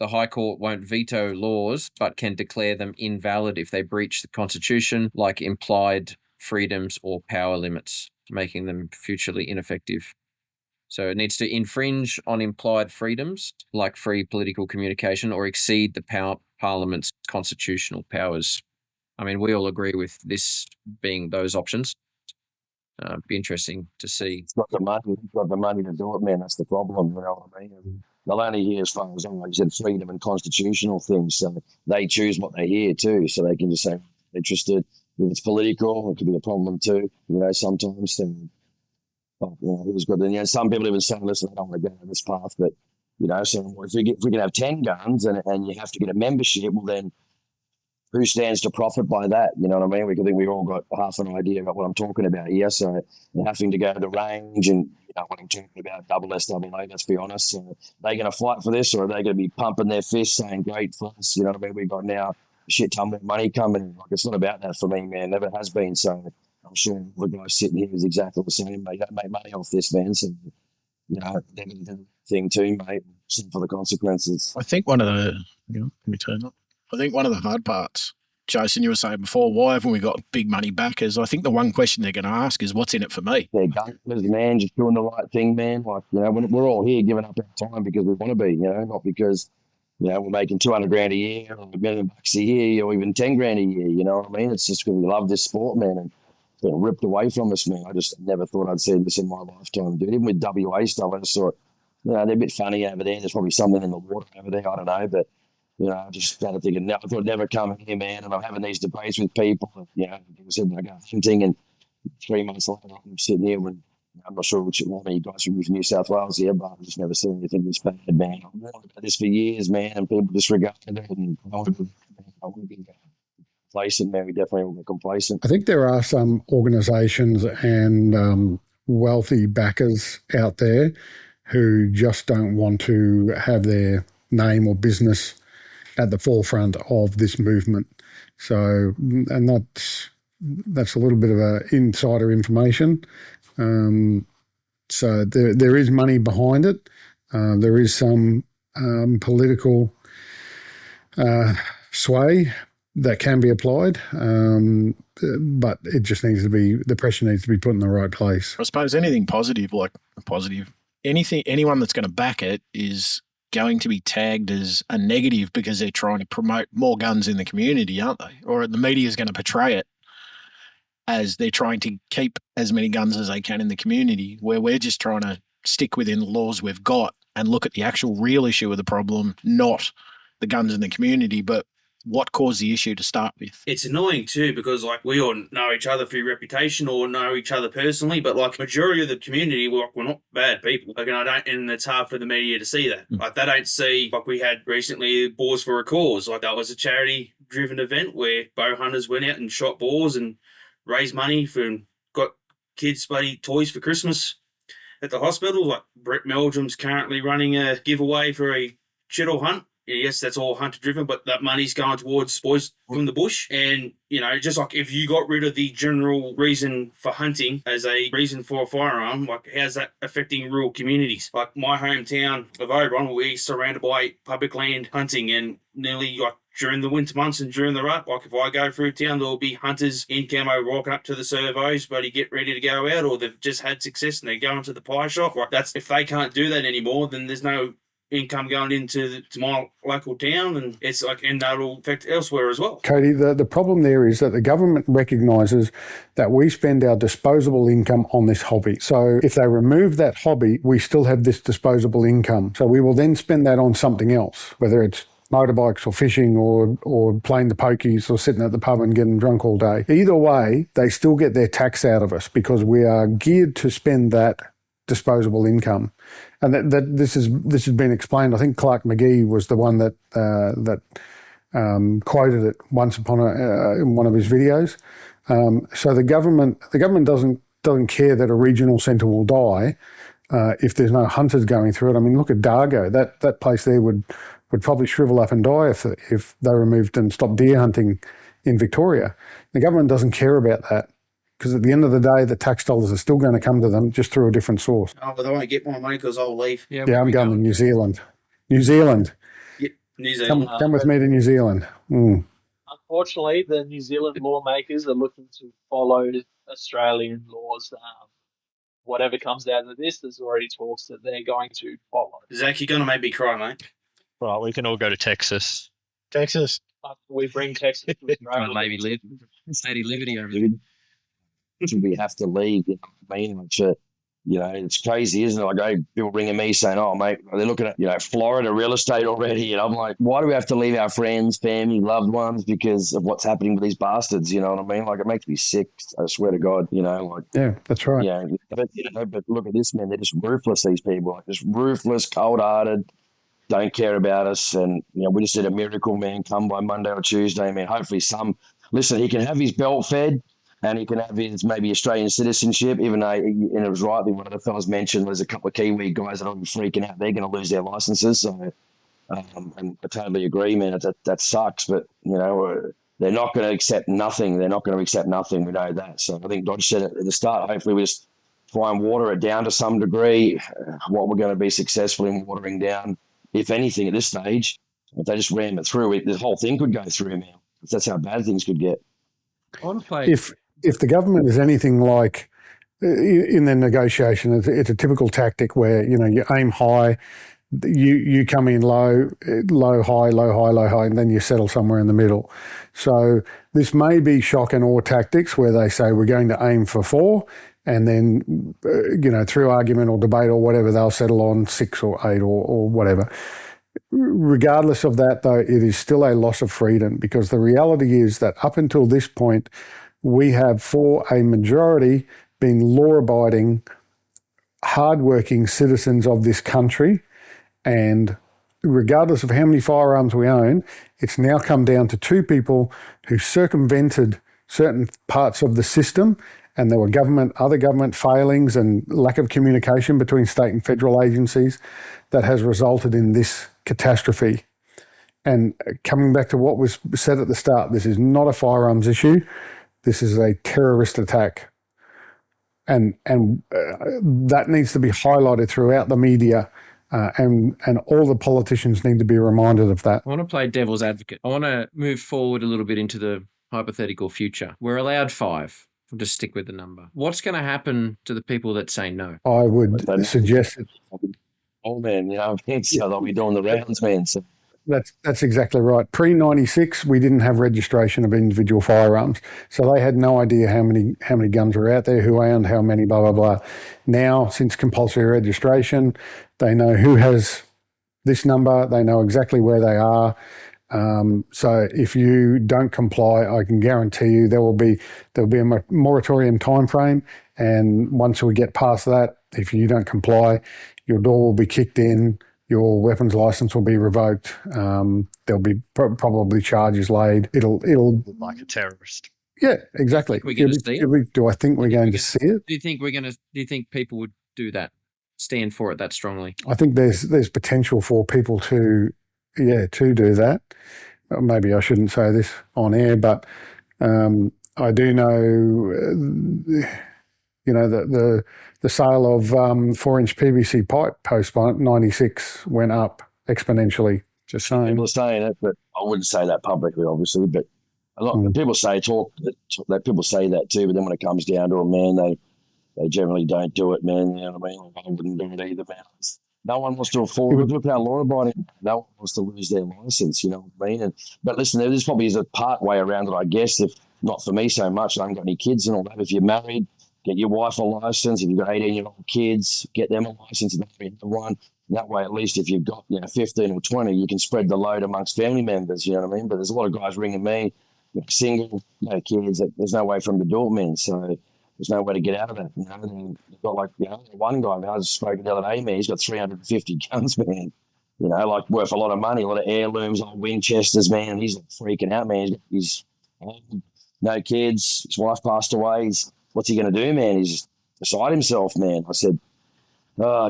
The High Court won't veto laws, but can declare them invalid if they breach the Constitution, like implied freedoms or power limits, making them futurely ineffective. So it needs to infringe on implied freedoms, like free political communication, or exceed the Parliament's constitutional powers. I mean, we all agree with this being those options. Be interesting to see. It's got the money to do it, man. That's the problem. You know what I mean? They'll only hear, as far as I said, freedom and constitutional things. So they choose what they hear too. So they can just say they're interested. If it's political, it could be a problem too. Sometimes. Then, it was good. And some people even say, "Listen, I don't want to go down this path." But so if we can have 10 guns and you have to get a membership, well then, who stands to profit by that? You know what I mean? We think we've all got half an idea about what I'm talking about here. So having to go to the range and what I'm talking about, double SWA, let's be honest. So are they going to fight for this, or are they going to be pumping their fists saying, great for us? You know what I mean? We've got now a shit ton more money coming in. Like, it's not about that for me, man. Never has been. So I'm sure the guy sitting here is exactly the same, mate. Don't make money off this, man. So, they're going to do the thing too, mate. For the consequences. I think one of the, let me turn up. I think one of the hard parts, Jason, you were saying before, why haven't we got big money backers? I think the one question they're going to ask is, what's in it for me? They're gunners, man, just doing the right thing, man. Like, we're all here giving up our time because we want to be, not because, we're making $200,000 a year or $1 million a year or even $10,000 a year, you know what I mean? It's just because we love this sport, man, and it's been ripped away from us, man. I just never thought I'd see this in my lifetime, dude. Even with WA stuff, I just thought, they're a bit funny over there. There's probably something in the water over there, I don't know, but I just started thinking, I thought I'd never come here, man, and I'm having these debates with people. People said I go hunting, and 3 months later, I'm sitting here when I'm not sure how many guys from New South Wales here, but I've just never seen anything this bad, man. I've warned about this for years, man, and people disregarded it, and I want to be complacent, man. We definitely will be complacent. I think there are some organisations and wealthy backers out there who just don't want to have their name or business at the forefront of this movement. So, and that's a little bit of insider information. So there is money behind it. There is some political sway that can be applied, but it just needs to be, the pressure needs to be put in the right place. I suppose anything positive, anyone that's going to back it is going to be tagged as a negative because they're trying to promote more guns in the community, aren't they? Or the media is going to portray it as they're trying to keep as many guns as they can in the community, where we're just trying to stick within the laws we've got and look at the actual real issue of the problem, not the guns in the community, but what caused the issue to start with. It's annoying too because like we all know each other through reputation or know each other personally, but like majority of the community, we're not bad people. Like, and it's hard for the media to see that. Like they don't see, like we had recently Boars for a Cause. Like that was a charity driven event where bow hunters went out and shot boars and raised money for and got kids bloody toys for Christmas at the hospital. Like Brett Meldrum's currently running a giveaway for a Chiddle hunt. Yes, that's all hunter driven, but that money's going towards boys from the bush. And, just like if you got rid of the general reason for hunting as a reason for a firearm, like how's that affecting rural communities? Like my hometown of Oberon, we're surrounded by public land hunting, and nearly like during the winter months and during the rut, like if I go through town, there'll be hunters in camo walking up to the servos, but you get ready to go out, or they've just had success and they're going to the pie shop. Like that's, if they can't do that anymore, then there's no income going into my local town, and it's like, and that'll affect elsewhere as well. Cody, the problem there is that the government recognises that we spend our disposable income on this hobby. So if they remove that hobby, we still have this disposable income. So we will then spend that on something else, whether it's motorbikes or fishing or playing the pokies or sitting at the pub and getting drunk all day. Either way, they still get their tax out of us because we are geared to spend that disposable income. And that this has been explained. I think Clark McGee was the one that quoted it once upon in one of his videos. So the government doesn't care that a regional centre will die if there's no hunters going through it. I mean, look at Dargo. That place there would probably shrivel up and die if they removed and stopped deer hunting in Victoria. The government doesn't care about that, because at the end of the day, the tax dollars are still going to come to them just through a different source. Oh, but they won't get my money because I'll leave. Yeah, I'm going to New Zealand. New Zealand. Yeah, New Zealand. Come with me to New Zealand. Unfortunately, the New Zealand lawmakers are looking to follow Australian laws. Whatever comes out of this, there's already talks that they're going to follow. Zach, you're going to make me cry, mate. Right, we can all go to Texas. Texas. We bring Texas to Australia. Maybe live. Steady liberty over there. We have to leave. I mean, it's crazy, isn't it? Like, people ringing me saying, "Oh, mate, they're looking at Florida real estate already," and I'm like, "Why do we have to leave our friends, family, loved ones because of what's happening with these bastards?" You know what I mean? Like, it makes me sick. I swear to God. Yeah, that's right. Yeah, but look at this, man. They're just ruthless. These people, like, just ruthless, cold-hearted. Don't care about us, and we just need a miracle, man. Come by Monday or Tuesday, man. Hopefully, listen. He can have his belt fed. And he can have his maybe Australian citizenship, even though, and it was rightly one of the fellas mentioned, there's a couple of Kiwi guys that will be freaking out. They're going to lose their licenses. So, and I totally agree, man. That sucks. But, they're not going to accept nothing. They're not going to accept nothing. We know that. So I think Dodge said it at the start. Hopefully we just try and water it down to some degree. What we're going to be successful in watering down, if anything, at this stage, if they just ram it through, the whole thing could go through, man. That's how bad things could get. If the government is anything like in their negotiation, it's a typical tactic where you aim high, you come in low, high, and then you settle somewhere in the middle. So this may be shock and awe tactics where they say we're going to aim for 4, and then through argument or debate or whatever, they'll settle on 6 or 8 or whatever. Regardless of that, though, it is still a loss of freedom, because the reality is that up until this point, we have, for a majority, been law-abiding, hard-working citizens of this country, and regardless of how many firearms we own, it's now come down to 2 people who circumvented certain parts of the system, and there were other government failings and lack of communication between state and federal agencies that has resulted in this catastrophe. And coming back to what was said at the start, this is not a firearms issue. This is a terrorist attack. And that needs to be highlighted throughout the media And all the politicians need to be reminded of that. I want to play devil's advocate. I want to move forward a little bit into the hypothetical future. We're allowed 5. We'll just stick with the number. What's going to happen to the people that say no? I would suggest that. Oh man, so they'll be doing the rounds, man. So That's exactly right. Pre-96, we didn't have registration of individual firearms, so they had no idea how many guns were out there, who owned how many, blah blah blah. Now, since compulsory registration, they know who has this number. They know exactly where they are. So if you don't comply, I can guarantee you there'll be a moratorium time frame, and once we get past that, if you don't comply, your door will be kicked in. Your weapons license will be revoked. There'll be probably charges laid. It'll like a terrorist. Yeah, exactly. We're going to see it. Do I think we're going to see it? Do you think people would do that? Stand for it that strongly? I think there's potential for people to do that. Maybe I shouldn't say this on air, but I do know. The sale of 4-inch PVC pipe post 96 went up exponentially. Just saying. People are saying it, but I wouldn't say that publicly, obviously. But a lot of people say people say that too. But then when it comes down to it, man, they generally don't do it, man. You know what I mean? I wouldn't do it either, man. No one wants to afford it. Look how law-abiding. No one wants to lose their license. You know what I mean? But listen, this probably is a part way around it, I guess. If not for me so much, I haven't got any kids and all that. If you're married, get your wife a license. If you've got 18-year-old kids, get them a license. If you have one, that way, at least if you've got 15 or 20, you can spread the load amongst family members. You know what I mean? But there's a lot of guys ringing me, single, no kids. There's no way for them to do it, man. So there's no way to get out of that. You know, and you've got one guy. I was spoken the other day, man. He's got 350 guns, man. You know, like worth a lot of money, a lot of heirlooms, old Winchesters, man. And he's freaking out, man. He's no kids. His wife passed away. What's he going to do, man? He's beside himself, man. I said,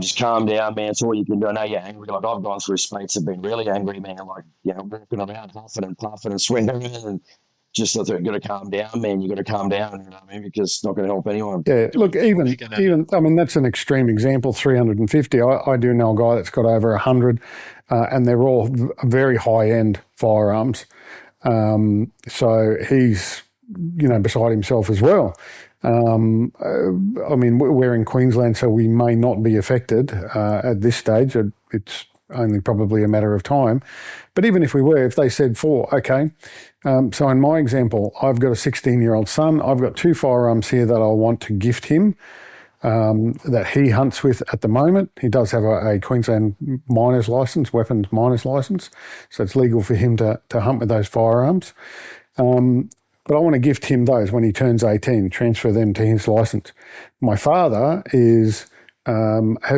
just calm down, man. It's all you can do. I know you're angry. Like, I've gone through spates of being really angry, man. Like, walking around huffing and puffing and swearing and just got to calm down, man. You got to calm down, you know what I mean? Because it's not going to help anyone. Yeah, look, even I mean, that's an extreme example, 350. I do know a guy that's got over 100, and they're all very high-end firearms. So he's, beside himself as well. I mean, we're in Queensland, so we may not be affected at this stage. It's only probably a matter of time. But even if we were, if they said 4, okay. So in my example, I've got a 16-year-old son. I've got 2 firearms here that I want to gift him that he hunts with at the moment. He does have a Queensland miner's license, weapons miner's license. So it's legal for him to hunt with those firearms. But I want to gift him those when he turns 18, transfer them to his license. My father has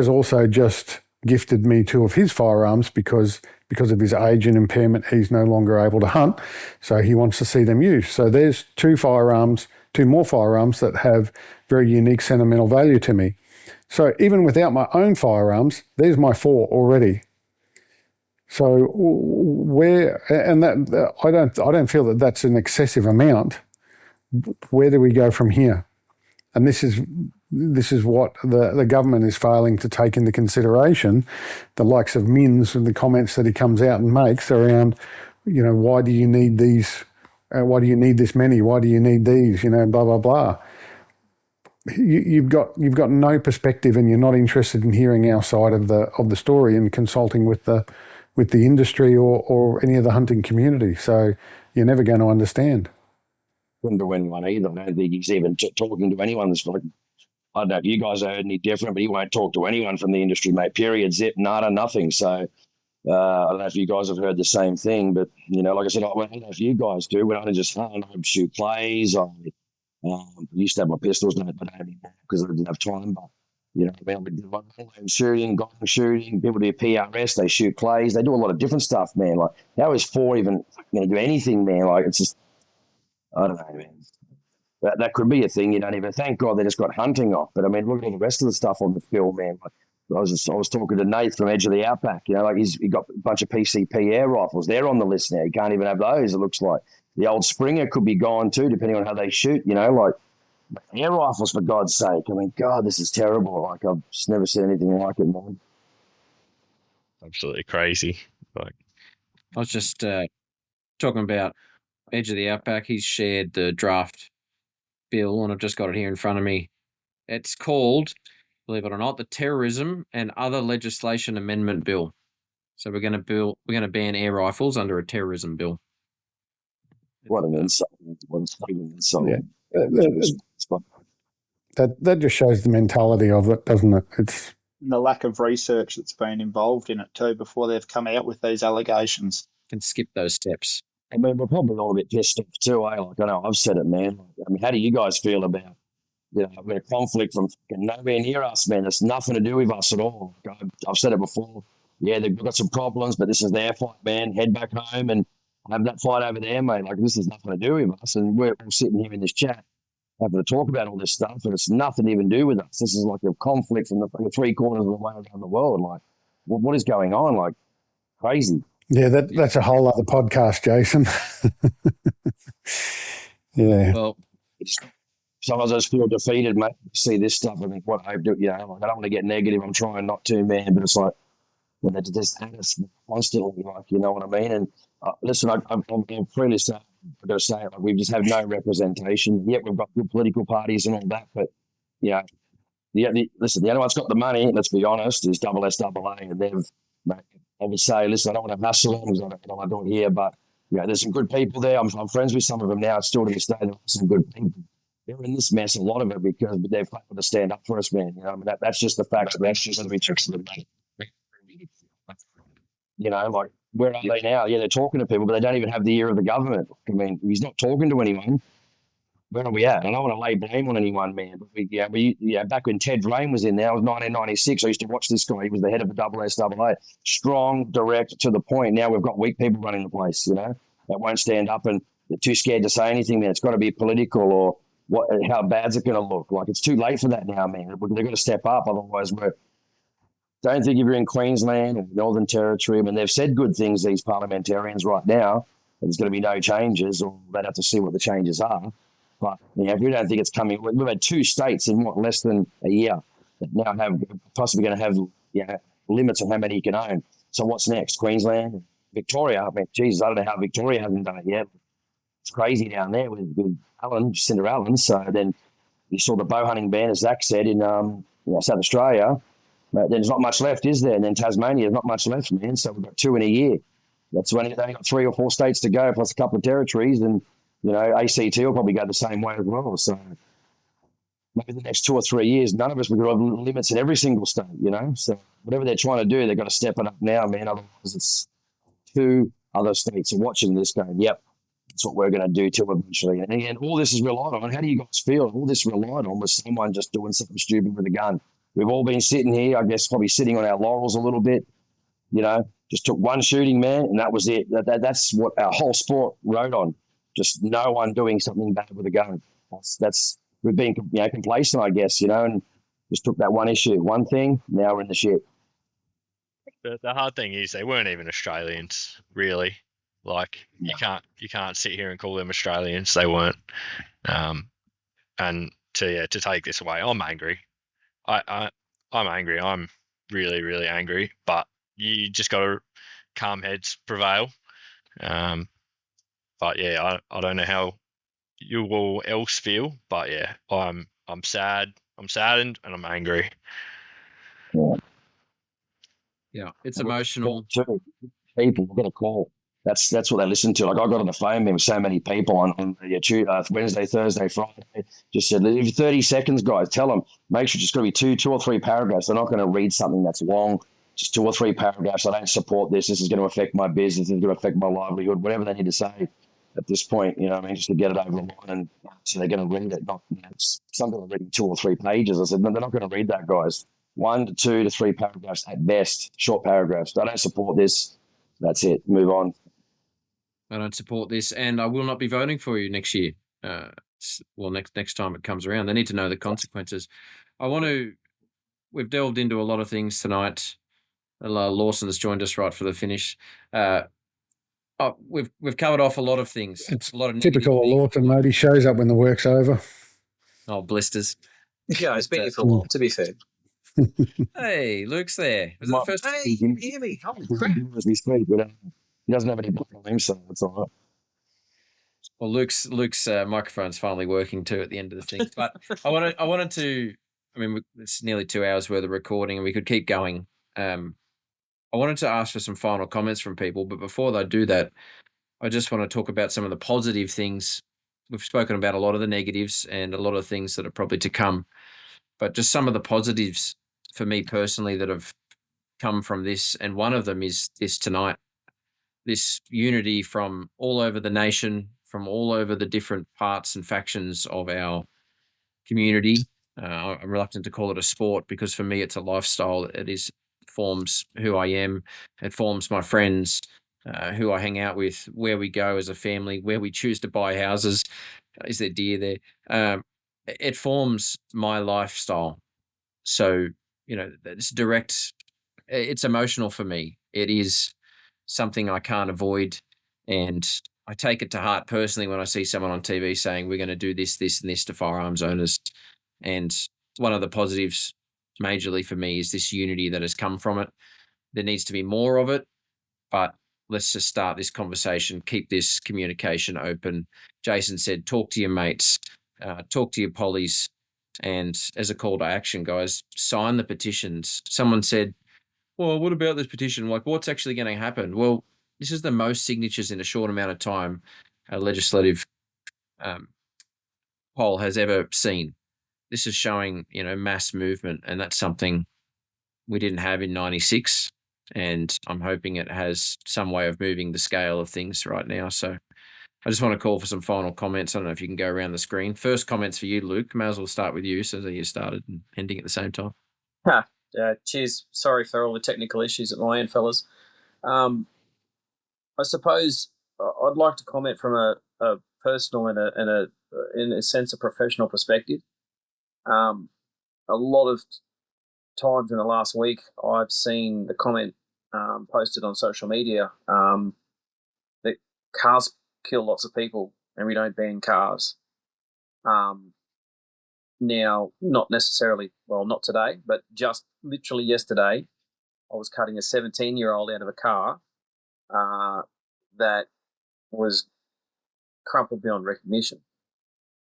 also just gifted me 2 of his firearms because of his age and impairment, he's no longer able to hunt. So he wants to see them used. So there's 2 more firearms that have very unique sentimental value to me. So even without my own firearms, there's my 4 already. So I don't feel that that's an excessive amount. Where do we go from here? And this is what the government is failing to take into consideration. The likes of Minns and the comments that he comes out and makes around, why do you need these? Why do you need this many? Why do you need these? Blah blah blah. You've got no perspective, and you're not interested in hearing our side of the story and consulting with the industry or any of the hunting community. So you're never going to understand. Wouldn't do anyone either. I don't think he's even talking to anyone. That's like, I don't know if you guys heard any different, but he won't talk to anyone from the industry, mate. Period. Zip. Nada. Nothing. So I don't know if you guys have heard the same thing, but like I said, I don't know if you guys do. When I just shoot plays, I used to have my pistols, but I don't anymore because I didn't have time. But I mean, shooting, gong shooting, people do PRS, they shoot clays, they do a lot of different stuff, man. Like, how is 4 even going to do anything, man? Like, it's just, I don't know, man. That could be a thing. You don't even, thank God they just got hunting off. But I mean, look at all the rest of the stuff on the film, man. Like, I was talking to Nate from Edge of the Outback. He got a bunch of PCP air rifles. They're on the list now. He can't even have those. It looks like the old Springer could be gone too, depending on how they shoot. Like air rifles, for God's sake. I mean, God, this is terrible. Like, I've just never seen anything like it, man. absolutely crazy. Like, I was just talking about Edge of the Outback. He's shared the draft bill, and I've just got it here in front of me. It's called, believe it or not, the Terrorism and Other Legislation Amendment Bill. So we're going to ban air rifles under a terrorism bill. What an insult! What an insult! Yeah. That just shows the mentality of it, doesn't it? It's And the lack of research that's been involved in it too before they've come out with these allegations. Can skip those steps. I mean, we're probably all a bit pissed off too, eh? Like, I know I've said it, man. I mean, how do you guys feel about, a conflict from fucking nowhere near us, man? It's nothing to do with us at all. I've said it before. Yeah, they've got some problems, but this is their fight, man. Head back home and have that fight over there, mate. Like, this has nothing to do with us. And we're all sitting here in this chat having to talk about all this stuff, and it's nothing to even do with us. This is like a conflict from the three corners of the way around the world. Like, what is going on? Like, crazy. Yeah, that's a whole other podcast, Jason. Yeah. Well, sometimes I just feel defeated, mate. See this stuff, I think, what I do, like, I don't want to get negative. I'm trying not to, man, but it's like, when they just at us constantly, like, you know what I mean? And listen, I'm freely saying, I'm going to say it, like, we've just had no representation. Yet we've got good political parties and all that, but listen, the only one's got the money, let's be honest, is SSAA, and they've, mate, I would say, listen, I don't want to hassle them because I don't want to do it here, but there's some good people there. I'm friends with some of them now. Still to this day, there are some good people. They're in this mess, a lot of it, because they've able to stand up for us, man. I mean, that's just the facts. That's just the truth. Like, where are they now? Yeah, they're talking to people, but they don't even have the ear of the government. I mean, he's not talking to anyone. Where are we at? I don't want to lay blame on anyone, man. But back when Ted Rain was in there, it was 1996. I used to watch this guy. He was the head of the SSAA. Strong, direct, to the point. Now we've got weak people running the place, that won't stand up and they're too scared to say anything, man. It's got to be political, or how bad's it going to look? Like, it's too late for that now, man. They've got to step up. Otherwise, don't think if you're in Queensland or Northern Territory, I mean, they've said good things, these parliamentarians right now. There's going to be no changes, or they'd have to see what the changes are. But if we don't think it's coming, we've had two states in less than a year that now have possibly going to have limits on how many you can own. So what's next? Queensland, Victoria. I mean, Jesus, I don't know how Victoria hasn't done it yet. It's crazy down there with Jacinda Allen. So then you saw the bow hunting ban, as Zach said, in South Australia. But there's not much left, is there? And then Tasmania, there's not much left, man. So we've got 2 in a year. That's when they've got 3 or 4 states to go, plus a couple of territories, and ACT will probably go the same way as well. So maybe the next 2 or 3 years, none of us, we've got limits in every single state, So whatever they're trying to do, they've got to step it up now, man. Otherwise, it's 2 other states are watching this going, yep, that's what we're going to do till eventually. And again, all this is relied on. How do you guys feel? All this relied on was someone just doing something stupid with a gun. We've all been sitting here, I guess, probably sitting on our laurels a little bit, just took one shooting, man, and that was it. That's what our whole sport rode on. Just no one doing something bad with a gun. We've been complacent, I guess, and just took that one issue, one thing. Now we're in the shit. The hard thing is they weren't even Australians, really. Like, you can't sit here and call them Australians. They weren't. And to take this away, I'm angry. I'm angry. I'm really, really angry. But you just got to calm heads prevail. But yeah, I don't know how you all else feel, but yeah, I'm sad. I'm saddened and I'm angry. Yeah, it's emotional. People got a call. That's what they listen to. Like, I got on the phone with so many people on Wednesday, Thursday, Friday. Just said, if 30 seconds, guys, tell them, make sure it's going to be two or three paragraphs. They're not going to read something that's long. Just 2 or 3 paragraphs. I don't support this. This is going to affect my business. It's going to affect my livelihood. Whatever they need to say at this point, just to get it over the line. And so they're going to read it. Not some people are reading 2 or 3 pages. I said, no, they're not going to read that, guys. 1 to 2 to 3 paragraphs at best. Short paragraphs. I don't support this. That's it. Move on. I don't support this, and I will not be voting for you next year. Next time it comes around. They need to know the consequences. We've delved into a lot of things tonight. Lawson's joined us right for the finish. We've covered off a lot of things. It's a lot of typical of Lawson, mate. He shows up when the work's over. Oh, blisters. Yeah, it's been here for a while, to be fair. Hey, Luke's there. Was it the first? Hey, you can hear me? Holy crap! As we speak, but he doesn't have any block on him, so it's all right. Well, Luke's microphone's finally working too at the end of the thing. But I wanted to. I mean, it's nearly 2 hours worth of recording, and we could keep going. I wanted to ask for some final comments from people, but before they do that, I just want to talk about some of the positive things. We've spoken about a lot of the negatives and a lot of things that are probably to come, but just some of the positives for me personally that have come from this. And one of them is this tonight, this unity from all over the nation, from all over the different parts and factions of our community. I'm reluctant to call it a sport because for me it's a lifestyle. It forms who I am. It forms my friends, who I hang out with, where we go as a family, where we choose to buy houses. Is there deer there? It forms my lifestyle. So, it's direct. It's emotional for me. It is something I can't avoid. And I take it to heart personally when I see someone on TV saying we're going to do this, this, and this to firearms owners. And one of the positives majorly for me is this unity that has come from it. There needs to be more of it, but let's just start this conversation, keep this communication open. Jason said, talk to your mates, talk to your pollies, and as a call to action, guys, sign the petitions. Someone said, well, what about this petition? Like, what's actually going to happen? Well, this is the most signatures in a short amount of time a legislative poll has ever seen. This is showing, mass movement, and that's something we didn't have in 96. And I'm hoping it has some way of moving the scale of things right now. So I just want to call for some final comments. I don't know if you can go around the screen. First comments for you, Luke. May as well start with you so that you started and ending at the same time. Cheers. Sorry for all the technical issues at my end, fellas. I suppose I'd like to comment from a personal and in a sense, a professional perspective. A lot of times in the last week, I've seen the comment posted on social media that cars kill lots of people and we don't ban cars. Now, not necessarily, well, not today, but just literally yesterday, I was cutting a 17-year-old out of a car that was crumpled beyond recognition.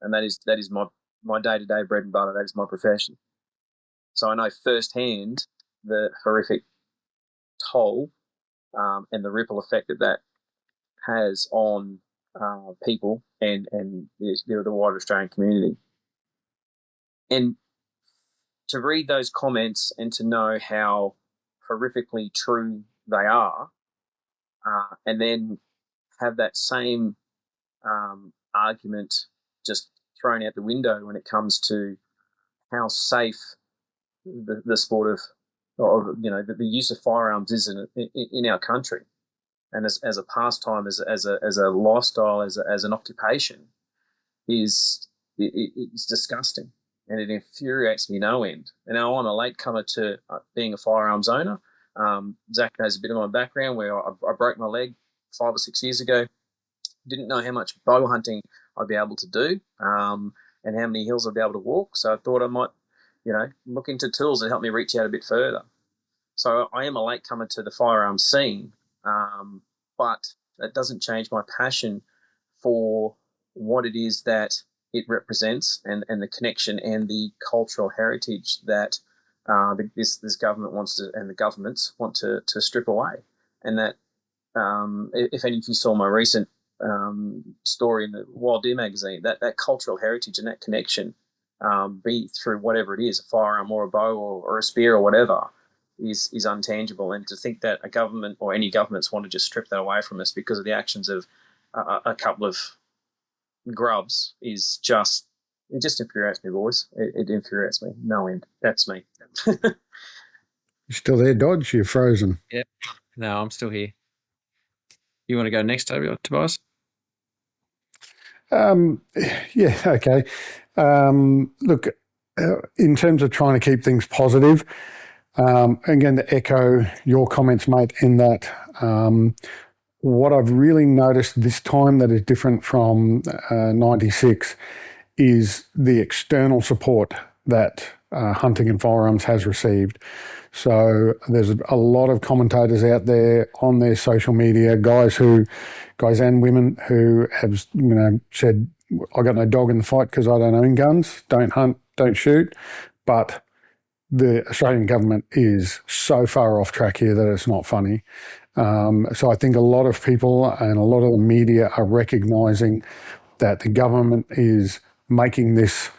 And that is my day-to-day bread and butter. That is my profession. So I know firsthand the horrific toll and the ripple effect that has on people and the wider Australian community. And to read those comments and to know how horrifically true they are, and then have that same argument just thrown out the window when it comes to how safe the sport of the use of firearms is in our country, and as a pastime, as a lifestyle, as an occupation, it's disgusting, and it infuriates me no end. And now I'm a latecomer to being a firearms owner. Zach knows a bit of my background, where I broke my leg 5 or 6 years ago. Didn't know how much bow hunting I'd be able to do, and how many hills I'd be able to walk. So I thought I might, look into tools that help me reach out a bit further. So I am a latecomer to the firearms scene, but that doesn't change my passion for what it is that it represents and the connection and the cultural heritage that this government wants to, and the governments want to strip away. And that, if any of you saw my recent story in the Wild Deer magazine, that cultural heritage and that connection, be through whatever it is, a firearm or a bow or a spear or whatever, is untangible. And to think that a government or any governments want to just strip that away from us because of the actions of a couple of grubs is just infuriates me, boys. It infuriates me no end. That's me. You still there, Dodge? You're frozen. Yep. No, I'm still here. You want to go next, Tobias? Yeah, okay. Look, in terms of trying to keep things positive, again, to echo your comments, mate, in that what I've really noticed this time that is different from 96 is the external support that hunting and firearms has received. So there's a lot of commentators out there on their social media, guys and women who have said, I got no dog in the fight because I don't own guns, don't hunt, don't shoot. But the Australian government is so far off track here that it's not funny. So I think a lot of people and a lot of the media are recognising that the government is making this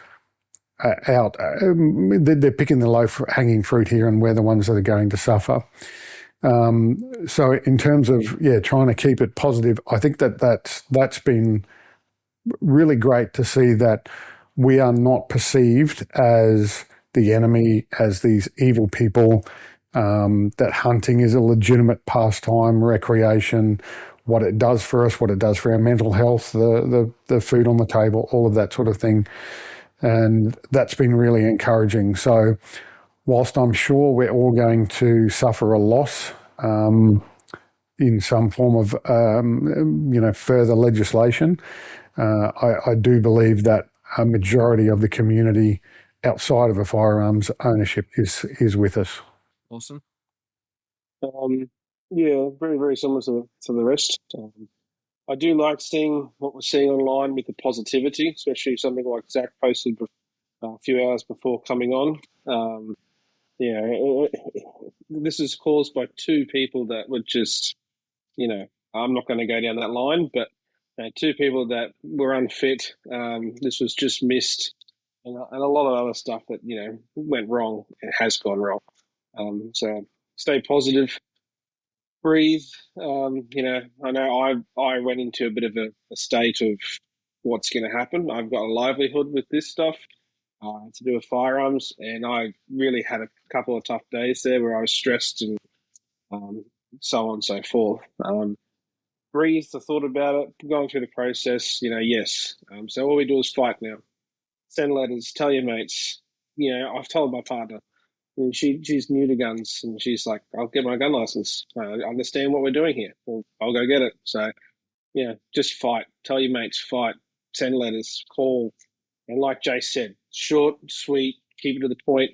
out. They're picking the low-hanging fruit here, and we're the ones that are going to suffer. So in terms of trying to keep it positive, I think that's been really great to see that we are not perceived as the enemy, as these evil people. That hunting is a legitimate pastime, recreation, what it does for us, what it does for our mental health, the food on the table, all of that sort of thing. And that's been really encouraging. So whilst I'm sure we're all going to suffer a loss in some form of further legislation, I do believe that a majority of the community outside of a firearms ownership is with us. Awesome. Yeah, very, very similar to the rest. I do like seeing what we're seeing online with the positivity, especially something like Zach posted a few hours before coming on. This is caused by two people that were just, I'm not going to go down that line, but two people that were unfit. This was just missed, and a lot of other stuff that went wrong and has gone wrong. So stay positive, breathe. I know I went into a bit of a state of what's going to happen. I've got a livelihood with this stuff to do with firearms, and I really had a couple of tough days there where I was stressed and so on and so forth. Breathed, I thought about it, going through the process, yes. So all we do is fight now. Send letters, tell your mates. I've told my partner, and she's new to guns, and she's like, I'll get my gun license. I understand what we're doing here. Well, I'll go get it. So, just fight. Tell your mates, fight. Send letters, call. And like Jay said, short, sweet, keep it to the point.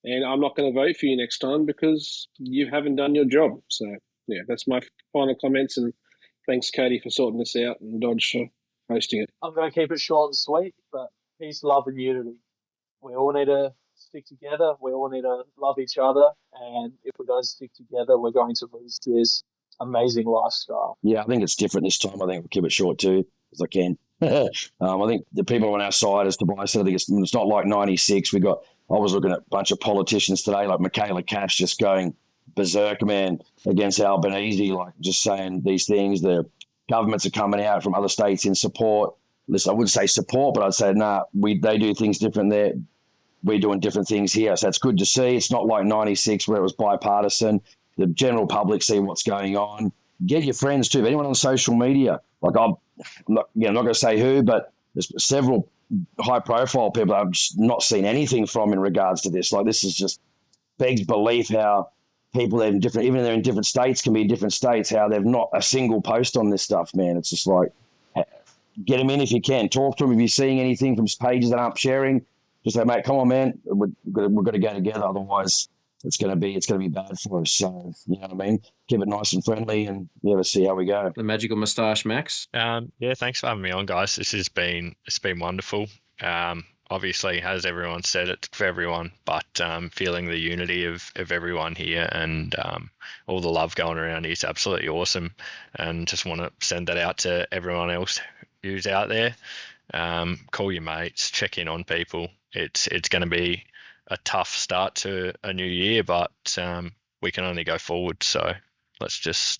And I'm not going to vote for you next time because you haven't done your job. So, that's my final comments. And thanks, Cody, for sorting this out, and Dodge for hosting it. I'm going to keep it short and sweet, but peace, love, and unity. We all need to stick together. We all need to love each other. And if we don't stick together, we're going to lose this amazing lifestyle. Yeah, I think it's different this time. I think we'll keep it short too, as I can. I think the people on our side, as Tobias said, I think it's not like 96. I was looking at a bunch of politicians today, like Michaela Cash just going berserk, man, against Albanese, like just saying these things. The governments are coming out from other states in support. Listen, I wouldn't say support, but I'd say, they do things different there. We're doing different things here. So it's good to see. It's not like 96 where it was bipartisan. The general public see what's going on. Get your friends too. Anyone on social media, like I'm not going to say who, but there's several high-profile people I've just not seen anything from in regards to this. Like this is just begs belief how people in different, even they're in different states, can be in different states, how they've not a single post on this stuff, man. It's just like, get them in if you can. Talk to them if you're seeing anything from pages that aren't sharing. Just say, mate, come on, man. We've got to go together. Otherwise, it's going to be bad for us. So, you know what I mean? Keep it nice and friendly, and let's see how we go. The magical moustache, Max. Thanks for having me on, guys. It's been wonderful. Obviously, as everyone said, it's for everyone, but feeling the unity of everyone here and all the love going around here is absolutely awesome. And just want to send that out to everyone else who's out there. Call your mates, check in on people. It's going to be a tough start to a new year, but we can only go forward. So let's just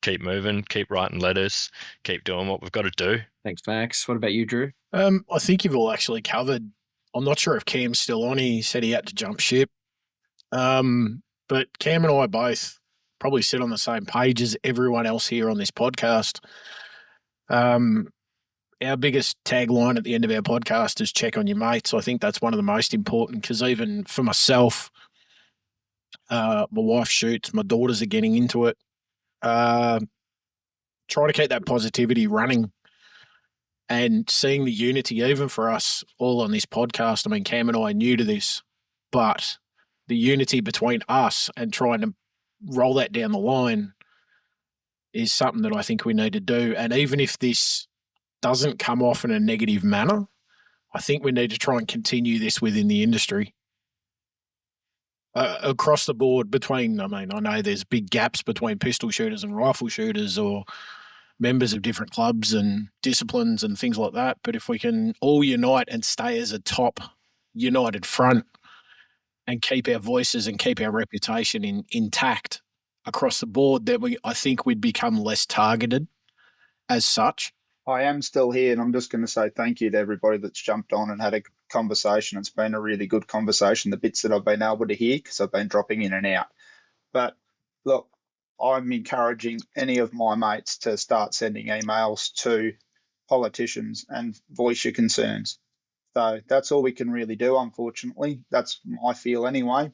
keep moving, keep writing letters, keep doing what we've got to do. Thanks, Max. What about you, Drew? I think you've all actually covered. I'm not sure if Cam's still on. He said he had to jump ship. But Cam and I both probably sit on the same page as everyone else here on this podcast. Our biggest tagline at the end of our podcast is check on your mates. I think that's one of the most important because even for myself, my wife shoots, my daughters are getting into it. Try to keep that positivity running and seeing the unity, even for us all on this podcast. I mean, Cam and I are new to this. but the unity between us and trying to roll that down the line is something that I think we need to do. And even if this doesn't come off in a negative manner, I think we need to try and continue this within the industry. Across the board between, I know there's big gaps between pistol shooters and rifle shooters or members of different clubs and disciplines and things like that. But if we can all unite and stay as a top united front and keep our voices and keep our reputation intact across the board, then I think we'd become less targeted as such. I am still here, and I'm just going to say thank you to everybody that's jumped on and had a conversation. It's been a really good conversation, the bits that I've been able to hear, because I've been dropping in and out. But look, I'm encouraging any of my mates to start sending emails to politicians and voice your concerns. So that's all we can really do, unfortunately. That's my feel anyway.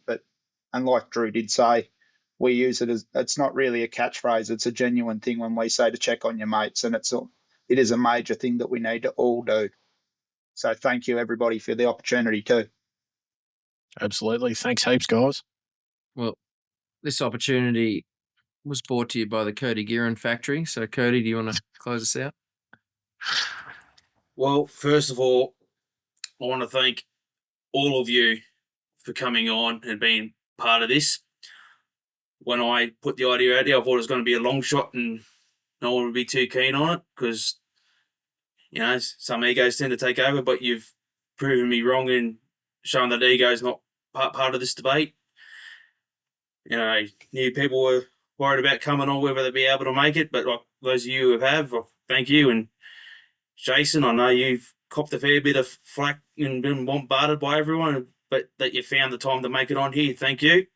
And like Drew did say, we use it as, it's not really a catchphrase. It's a genuine thing when we say to check on your mates, and it is a major thing that we need to all do. So thank you, everybody, for the opportunity too. Absolutely. Thanks heaps, guys. Well, this opportunity was brought to you by the Cody Gearin factory. So, Cody, do you want to close us out? Well, first of all, I want to thank all of you for coming on and being part of this. When I put the idea out there, I thought it was going to be a long shot and no one would be too keen on it because, some egos tend to take over, but you've proven me wrong in showing that ego is not part of this debate. New people were worried about coming on, whether they'd be able to make it, but like those of you who have, well, thank you. And Jason, I know you've copped a fair bit of flack and been bombarded by everyone, but that you found the time to make it on here. Thank you.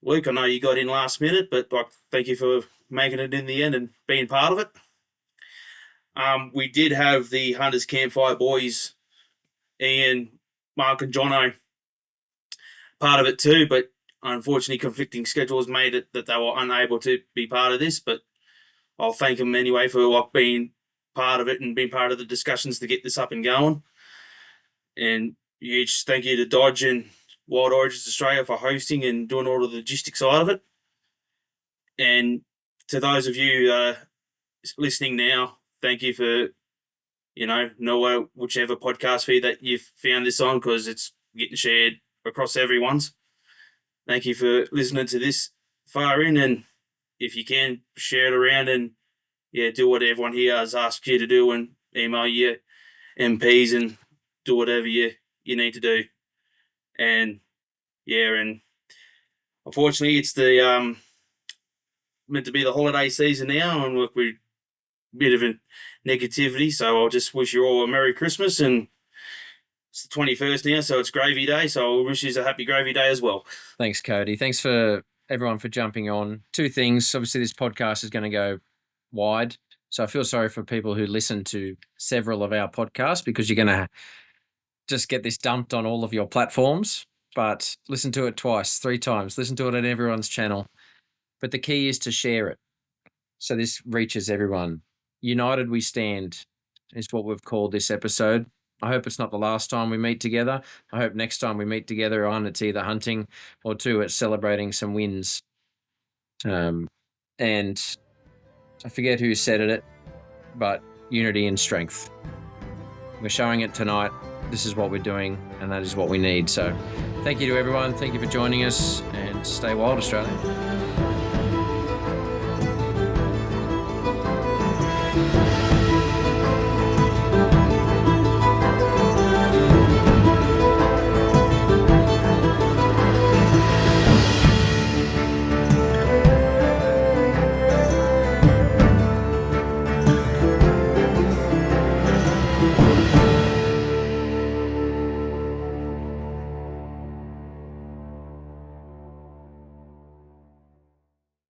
Luke, I know you got in last minute, but thank you for making it in the end and being part of it. We did have the Hunters Campfire boys, Ian, Mark and Jono, part of it too, but unfortunately conflicting schedules made it that they were unable to be part of this, but I'll thank them anyway for being part of it and being part of the discussions to get this up and going. And huge thank you to Dodge and Wild Origins Australia for hosting and doing all of the logistics side of it. And to those of you listening now, thank you for, whichever podcast feed that you've found this on, because it's getting shared across everyone's. Thank you for listening to this far in, and if you can, share it around and, do what everyone here has asked you to do and email your MPs and do whatever you need to do. And, and unfortunately it's the meant to be the holiday season now, and we're a bit of a negativity, so I'll just wish you all a Merry Christmas, and it's the 21st now, so it's gravy day, so I'll wish you a happy gravy day as well. Thanks, Cody. Thanks for everyone for jumping on. Two things. Obviously, this podcast is going to go wide, so I feel sorry for people who listen to several of our podcasts because you're going to just get this dumped on all of your platforms, but listen to it twice, 3 times. Listen to it on everyone's channel. But the key is to share it so this reaches everyone. United we stand is what we've called this episode. I hope it's not the last time we meet together. I hope next time we meet together, it's either hunting or 2, it's celebrating some wins. And I forget who said it, but unity and strength. We're showing it tonight. This is what we're doing, and that is what we need. So thank you to everyone. Thank you for joining us, and stay wild, Australia.